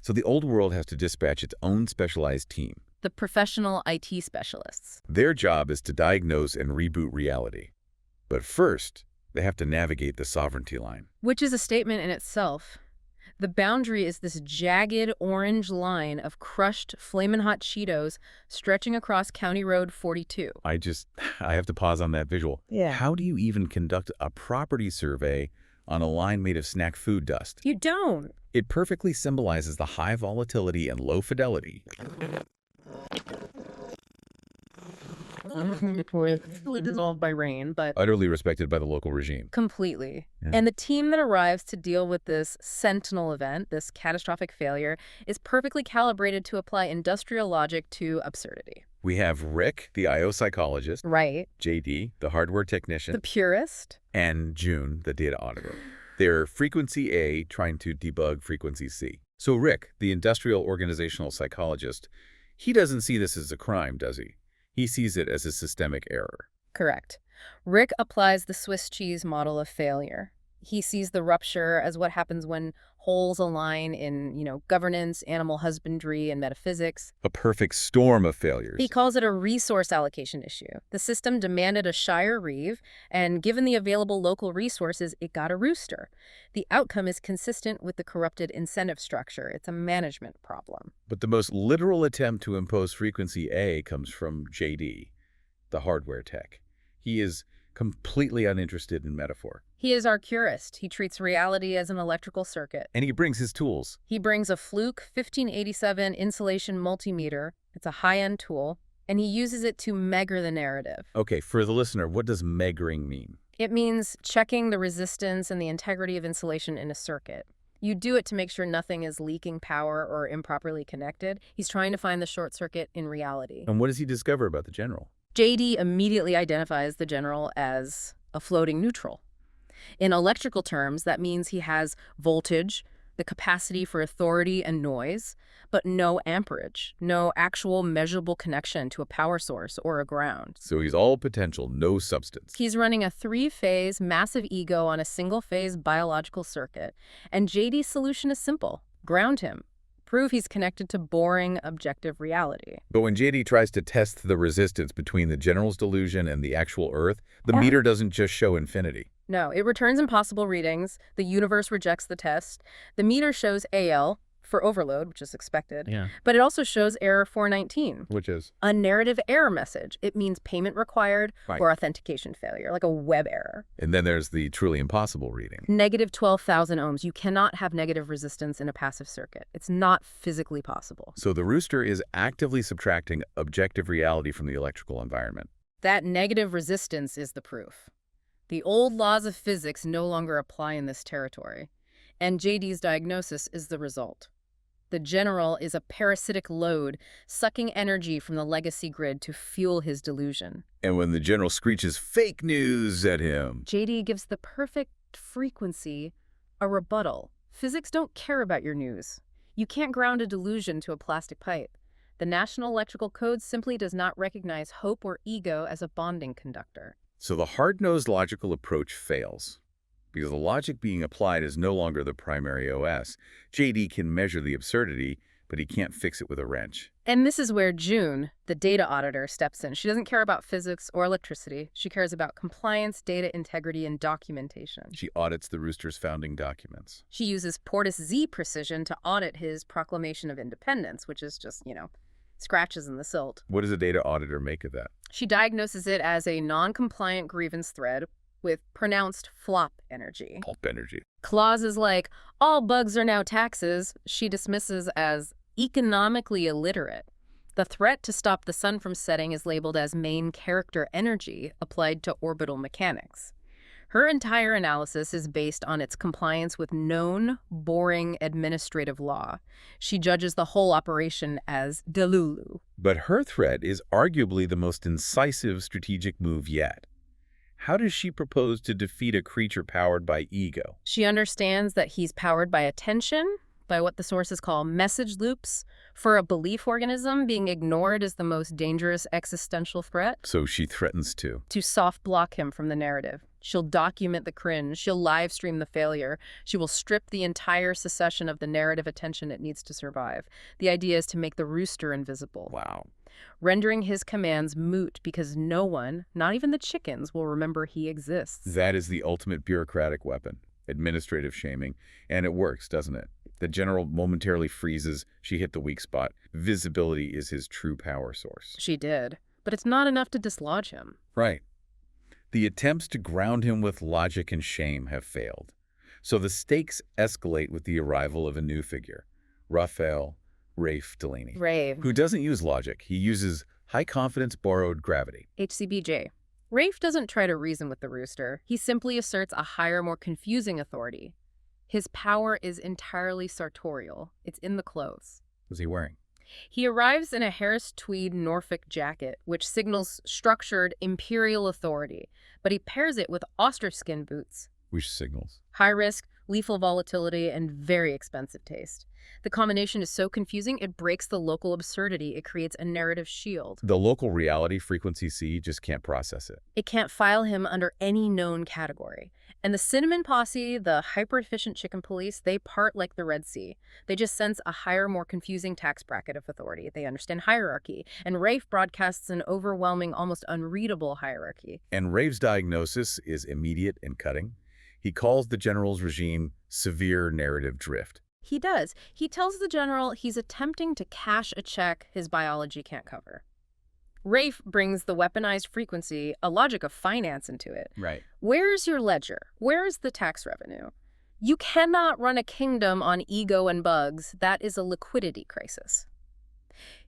So the old world has to dispatch its own specialized team. The professional IT specialists. Their job is to diagnose and reboot reality. But first, they have to navigate the sovereignty line. Which is a statement in itself. The boundary is this jagged orange line of crushed flamin' hot Cheetos stretching across County Road 42. I have to pause on that visual. Yeah. How do you even conduct a property survey on a line made of snack food dust? You don't. It perfectly symbolizes the high volatility and low fidelity. Dissolved by rain, but Utterly respected by the local regime. completely. Yeah. And the team that arrives to deal with this sentinel event, this catastrophic failure, is perfectly calibrated to apply industrial logic to absurdity. We have Rick, the IO psychologist, Right. JD, the hardware technician, The purist. and June, the data auditor. They're frequency A trying to debug frequency C. So Rick, the industrial organizational psychologist, he doesn't see this as a crime, does he? He sees it as a systemic error. Correct. Rick applies the Swiss cheese model of failure. He sees the rupture as what happens when holes align in, governance, animal husbandry, and metaphysics. A perfect storm of failures. He calls it a resource allocation issue. The system demanded a Shire Reeve, and given the available local resources, it got a rooster. The outcome is consistent with the corrupted incentive structure. It's a management problem. But the most literal attempt to impose frequency A comes from JD, the hardware tech. He is completely uninterested in metaphor. He is our curist. He treats reality as an electrical circuit. And he brings his tools. He brings a Fluke 1587 insulation multimeter. It's a high-end tool, and he uses it to measure the narrative. Okay, for the listener, what does measuring mean? It means checking the resistance and the integrity of insulation in a circuit. You do it to make sure nothing is leaking power or improperly connected. He's trying to find the short circuit in reality. And what does he discover about the general? JD immediately identifies the general as a floating neutral. In electrical terms, that means he has voltage, the capacity for authority and noise, but no amperage, no actual measurable connection to a power source or a ground. So he's all potential, no substance. He's running a three-phase massive ego on a single-phase biological circuit, and JD's solution is simple. Ground him. Prove he's connected to boring, objective reality. But when JD tries to test the resistance between the general's delusion and the actual Earth, the meter doesn't just show infinity. No, it returns impossible readings. The universe rejects the test. The meter shows AL for overload, which is expected. Yeah. But it also shows error 419. Which is? A narrative error message. It means payment required Right. or authentication failure, like a web error. And then there's the truly impossible reading. Negative 12,000 ohms. You cannot have negative resistance in a passive circuit. It's not physically possible. So the rooster is actively subtracting objective reality from the electrical environment. That negative resistance is the proof. The old laws of physics no longer apply in this territory, and JD's diagnosis is the result. The general is a parasitic load, sucking energy from the legacy grid to fuel his delusion. And when the general screeches fake news at him, JD gives the perfect frequency a rebuttal. Physics don't care about your news. You can't ground a delusion to a plastic pipe. The National Electrical Code simply does not recognize hope or ego as a bonding conductor. so the hard-nosed logical approach fails. Because the logic being applied is no longer the primary OS. JD can measure the absurdity, but he can't fix it with a wrench. And this is where June, the data auditor, steps in. She doesn't care about physics or electricity. She cares about compliance, data integrity, and documentation. She audits the rooster's founding documents. She uses Portis Z precision to audit his Proclamation of Independence, which is just, scratches in the silt. What does a data auditor make of that? She diagnoses it as a non-compliant grievance thread with pronounced flop energy. Pulp energy. Clauses like, all bugs are now taxes, she dismisses as economically illiterate. The threat to stop the sun from setting is labeled as main character energy applied to orbital mechanics. Her entire analysis is based on its compliance with known, boring administrative law. She judges the whole operation as delulu. But her threat is arguably the most incisive strategic move yet. How does she propose to defeat a creature powered by ego? She understands that he's powered by attention, by what the sources call message loops. For a belief organism, being ignored is the most dangerous existential threat. So she threatens to soft block him from the narrative. She'll document the cringe. She'll live stream the failure. She will strip the entire secession of the narrative attention it needs to survive. The idea is to make the rooster invisible. Wow. Rendering his commands moot because no one, not even the chickens, will remember he exists. That is the ultimate bureaucratic weapon, administrative shaming. And it works, doesn't it? The general momentarily freezes. She hit the weak spot. Visibility is his true power source. She did, but it's not enough to dislodge him. Right. The attempts to ground him with logic and shame have failed. So the stakes escalate with the arrival of a new figure, Raphael Rafe Delaney, Rave. who doesn't use logic. He uses high-confidence borrowed gravity. HCBJ. Rafe doesn't try to reason with the rooster. He simply asserts a higher, more confusing authority. His power is entirely sartorial. It's in the clothes. What's he wearing? He arrives in a Harris tweed Norfolk jacket, which signals structured imperial authority, but he pairs it with ostrich skin boots. Which signals? High risk, lethal volatility, and very expensive taste. The combination is so confusing, it breaks the local absurdity. It creates a narrative shield. The local reality frequency C just can't process it. It can't file him under any known category. And the Cinnamon Posse, the hyper-efficient chicken police, they part like the Red Sea. They just sense a higher, more confusing tax bracket of authority. They understand hierarchy. And Rafe broadcasts an overwhelming, almost unreadable hierarchy. And Rafe's diagnosis is immediate and cutting. He calls the general's regime severe narrative drift. He does. He tells the general he's attempting to cash a check his biology can't cover. Rafe brings the weaponized frequency, a logic of finance, into it. Right. Where's your ledger? Where is the tax revenue? You cannot run a kingdom on ego and bugs. That is a liquidity crisis.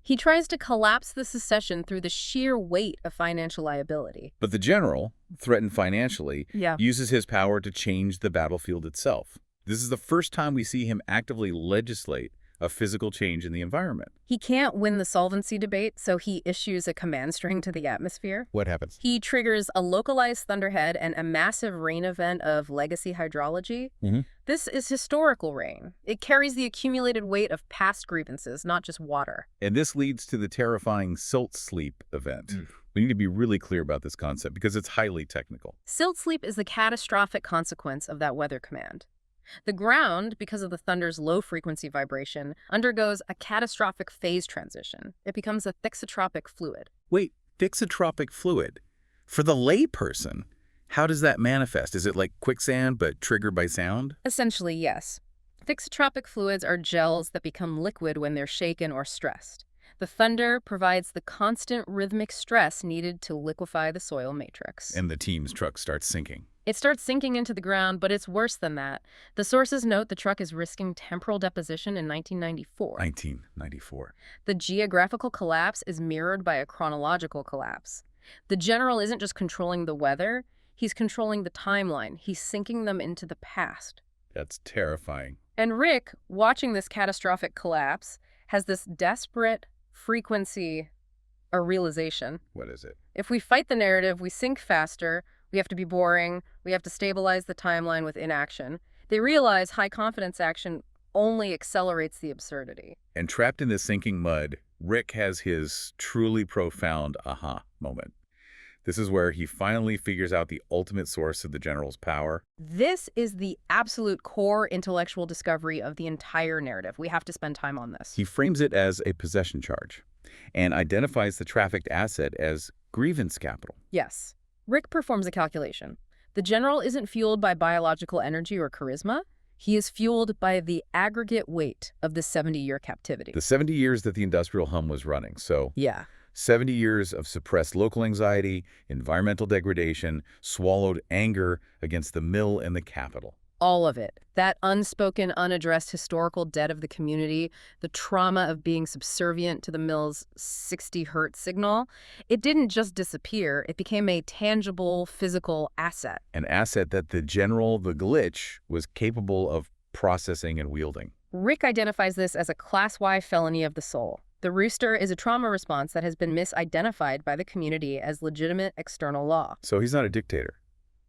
He tries to collapse the secession through the sheer weight of financial liability. But the general, threatened financially, uses his power to change the battlefield itself. This is the first time we see him actively legislate a physical change in the environment. He can't win the solvency debate, so he issues a command string to the atmosphere. What happens? He triggers a localized thunderhead and a massive rain event of legacy hydrology. This is historical rain. It carries the accumulated weight of past grievances, not just water. And this leads to the terrifying silt sleep event. We need to be really clear about this concept because it's highly technical. Silt sleep is the catastrophic consequence of that weather command. The ground, because of the thunder's low-frequency vibration, undergoes a catastrophic phase transition. It becomes a thixotropic fluid. Wait, thixotropic fluid? For the layperson, how does that manifest? Is it like quicksand but triggered by sound? Essentially, yes. Thixotropic fluids are gels that become liquid when they're shaken or stressed. The thunder provides the constant rhythmic stress needed to liquefy the soil matrix. And the team's truck starts sinking. It starts sinking into the ground, but it's worse than that. The sources note the truck is risking temporal deposition in 1994. 1994. The geographical collapse is mirrored by a chronological collapse. The general isn't just controlling the weather, he's controlling the timeline. He's sinking them into the past. That's terrifying. And Rick, watching this catastrophic collapse, has this desperate frequency or realization. What is it? If we fight the narrative, we sink faster. We have to be boring. We have to stabilize the timeline with inaction. They realize high-confidence action only accelerates the absurdity. And trapped in the sinking mud, Rick has his truly profound aha moment. This is where he finally figures out the ultimate source of the general's power. This is the absolute core intellectual discovery of the entire narrative. We have to spend time on this. He frames it as a possession charge and identifies the trafficked asset as grievance capital. Yes. Rick performs a calculation. The general isn't fueled by biological energy or charisma. He is fueled by the aggregate weight of the 70-year captivity. The 70 years that the industrial hum was running. So, yeah. 70 years of suppressed local anxiety, environmental degradation, swallowed anger against the mill and the capital. All of it. That unspoken, unaddressed historical debt of the community, the trauma of being subservient to the mill's 60 hertz signal, it didn't just disappear. It became a tangible, physical asset. An asset that the general, the glitch, was capable of processing and wielding. Rick identifies this as a Class Y felony of the soul. The rooster is a trauma response that has been misidentified by the community as legitimate external law. So he's not a dictator.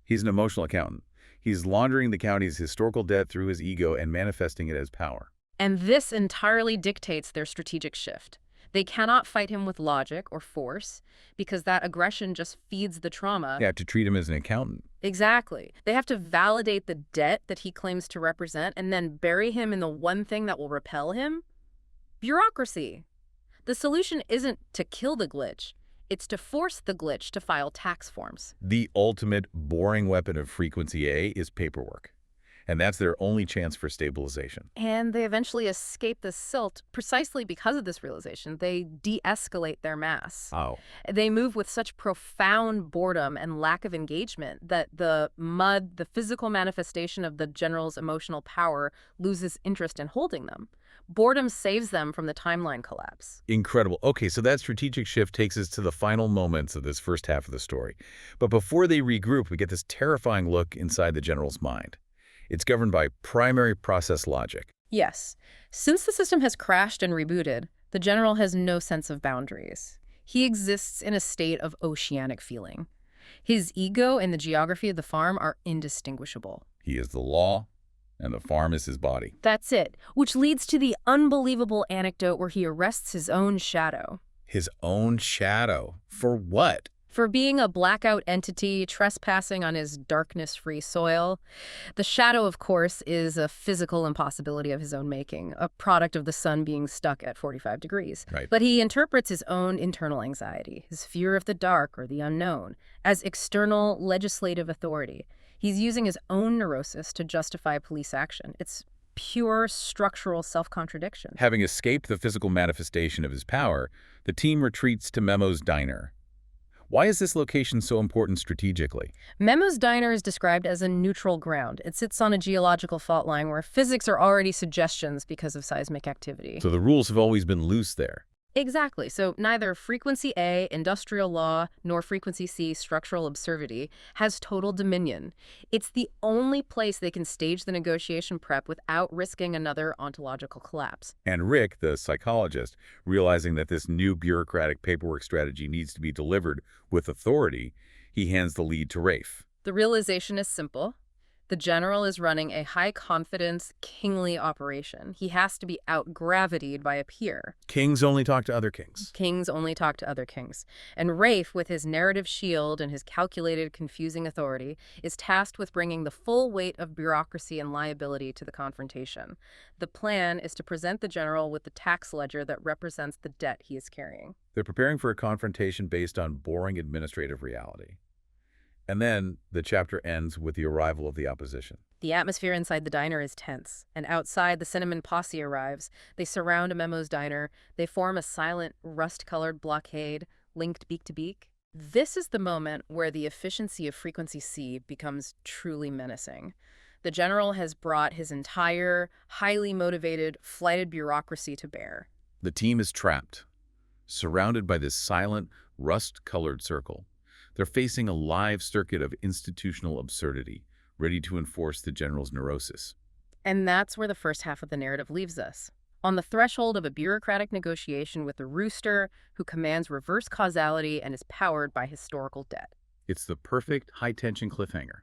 He's an emotional accountant. He's laundering the county's historical debt through his ego and manifesting it as power. And this entirely dictates their strategic shift. They cannot fight him with logic or force because that aggression just feeds the trauma. They have to treat him as an accountant. Exactly. They have to validate the debt that he claims to represent and then bury him in the one thing that will repel him. Bureaucracy. The solution isn't to kill the glitch. It's to force the glitch to file tax forms. The ultimate boring weapon of Frequency A is paperwork. And that's their only chance for stabilization. And they eventually escape the silt precisely because of this realization. They de-escalate their mass. Oh. They move with such profound boredom and lack of engagement that the mud, the physical manifestation of the general's emotional power, loses interest in holding them. Boredom saves them from the timeline collapse. Incredible. Okay, so that strategic shift takes us to the final moments of this first half of the story. But before they regroup, we get this terrifying look inside the general's mind. It's governed by primary process logic. Yes. Since the system has crashed and rebooted, the general has no sense of boundaries. He exists in a state of oceanic feeling. His ego and the geography of the farm are indistinguishable. He is the law, and the farm is his body. That's it, which leads to the unbelievable anecdote where he arrests his own shadow. His own shadow? For what? For being a blackout entity trespassing on his darkness-free soil. The shadow, of course, is a physical impossibility of his own making, a product of the sun being stuck at 45 degrees. Right. But he interprets his own internal anxiety, his fear of the dark or the unknown, as external legislative authority. He's using his own neurosis to justify police action. It's pure structural self-contradiction. Having escaped the physical manifestation of his power, the team retreats to Memo's diner. Why is this location so important strategically? Memo's diner is described as a neutral ground. It sits on a geological fault line where physics are already suggestions because of seismic activity. So the rules have always been loose there. Exactly. So neither frequency A, industrial law, nor frequency C, structural absurdity, has total dominion. It's the only place they can stage the negotiation prep without risking another ontological collapse. And Rick, the psychologist, realizing that this new bureaucratic paperwork strategy needs to be delivered with authority, he hands the lead to Rafe. The realization is simple. The general is running a high-confidence, kingly operation. He has to be out-gravitied by a peer. Kings only talk to other kings. Kings only talk to other kings. And Rafe, with his narrative shield and his calculated, confusing authority, is tasked with bringing the full weight of bureaucracy and liability to the confrontation. The plan is to present the general with the tax ledger that represents the debt he is carrying. They're preparing for a confrontation based on boring administrative reality. And then the chapter ends with the arrival of the opposition. The atmosphere inside the diner is tense, and outside the Cinnamon Posse arrives. They surround Memo's diner. They form a silent, rust-colored blockade, linked beak to beak. This is the moment where the efficiency of Frequency C becomes truly menacing. The general has brought his entire, highly motivated, flighted bureaucracy to bear. The team is trapped, surrounded by this silent, rust-colored circle. They're facing a live circuit of institutional absurdity, ready to enforce the general's neurosis. And that's where the first half of the narrative leaves us. On the threshold of a bureaucratic negotiation with the rooster who commands reverse causality and is powered by historical debt. It's the perfect high-tension cliffhanger.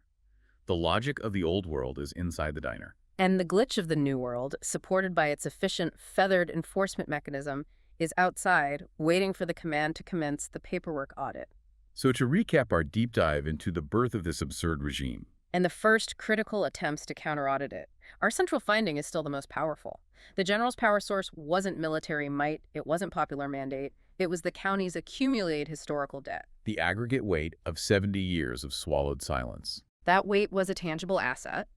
The logic of the old world is inside the diner. And the glitch of the new world, supported by its efficient, feathered enforcement mechanism, is outside, waiting for the command to commence the paperwork audit. So to recap our deep dive into the birth of this absurd regime, And the first critical attempts to counter-audit it, our central finding is still the most powerful. The general's power source wasn't military might, it wasn't popular mandate, it was the county's accumulated historical debt. the aggregate weight of 70 years of swallowed silence. That weight was a tangible asset,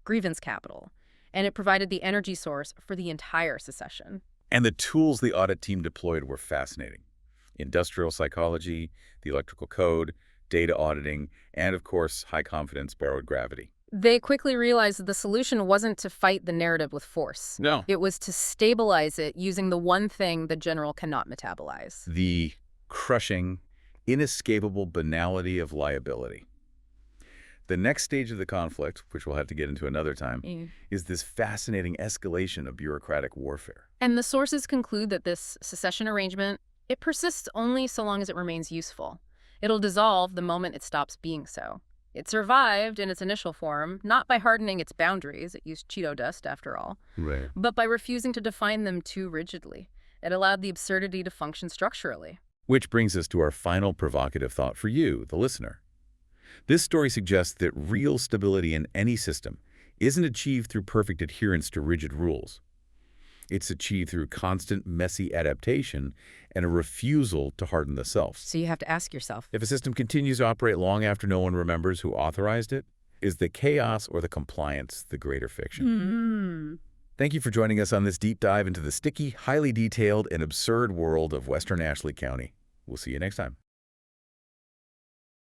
grievance capital, and it provided the energy source for the entire secession. And the tools the audit team deployed were fascinating. Industrial psychology, the electrical code, data auditing, and of course, high-confidence borrowed gravity. They quickly realized that the solution wasn't to fight the narrative with force. No. It was to stabilize it using the one thing the general cannot metabolize. The crushing, inescapable banality of liability. The next stage of the conflict, which we'll have to get into another time, is this fascinating escalation of bureaucratic warfare. And the sources conclude that this secession arrangement, it persists only so long as it remains useful. It'll dissolve the moment it stops being so. It survived in its initial form, not by hardening its boundaries, it used Cheeto dust after all, Right. but by refusing to define them too rigidly. It allowed the absurdity to function structurally. Which brings us to our final provocative thought for you, the listener. This story suggests that real stability in any system isn't achieved through perfect adherence to rigid rules. It's achieved through constant, messy adaptation and a refusal to harden the self. So you have to ask yourself, If a system continues to operate long after no one remembers who authorized it, is the chaos or the compliance the greater fiction? Thank you for joining us on this deep dive into the sticky, highly detailed, and absurd world of Western Ashley County. We'll see you next time.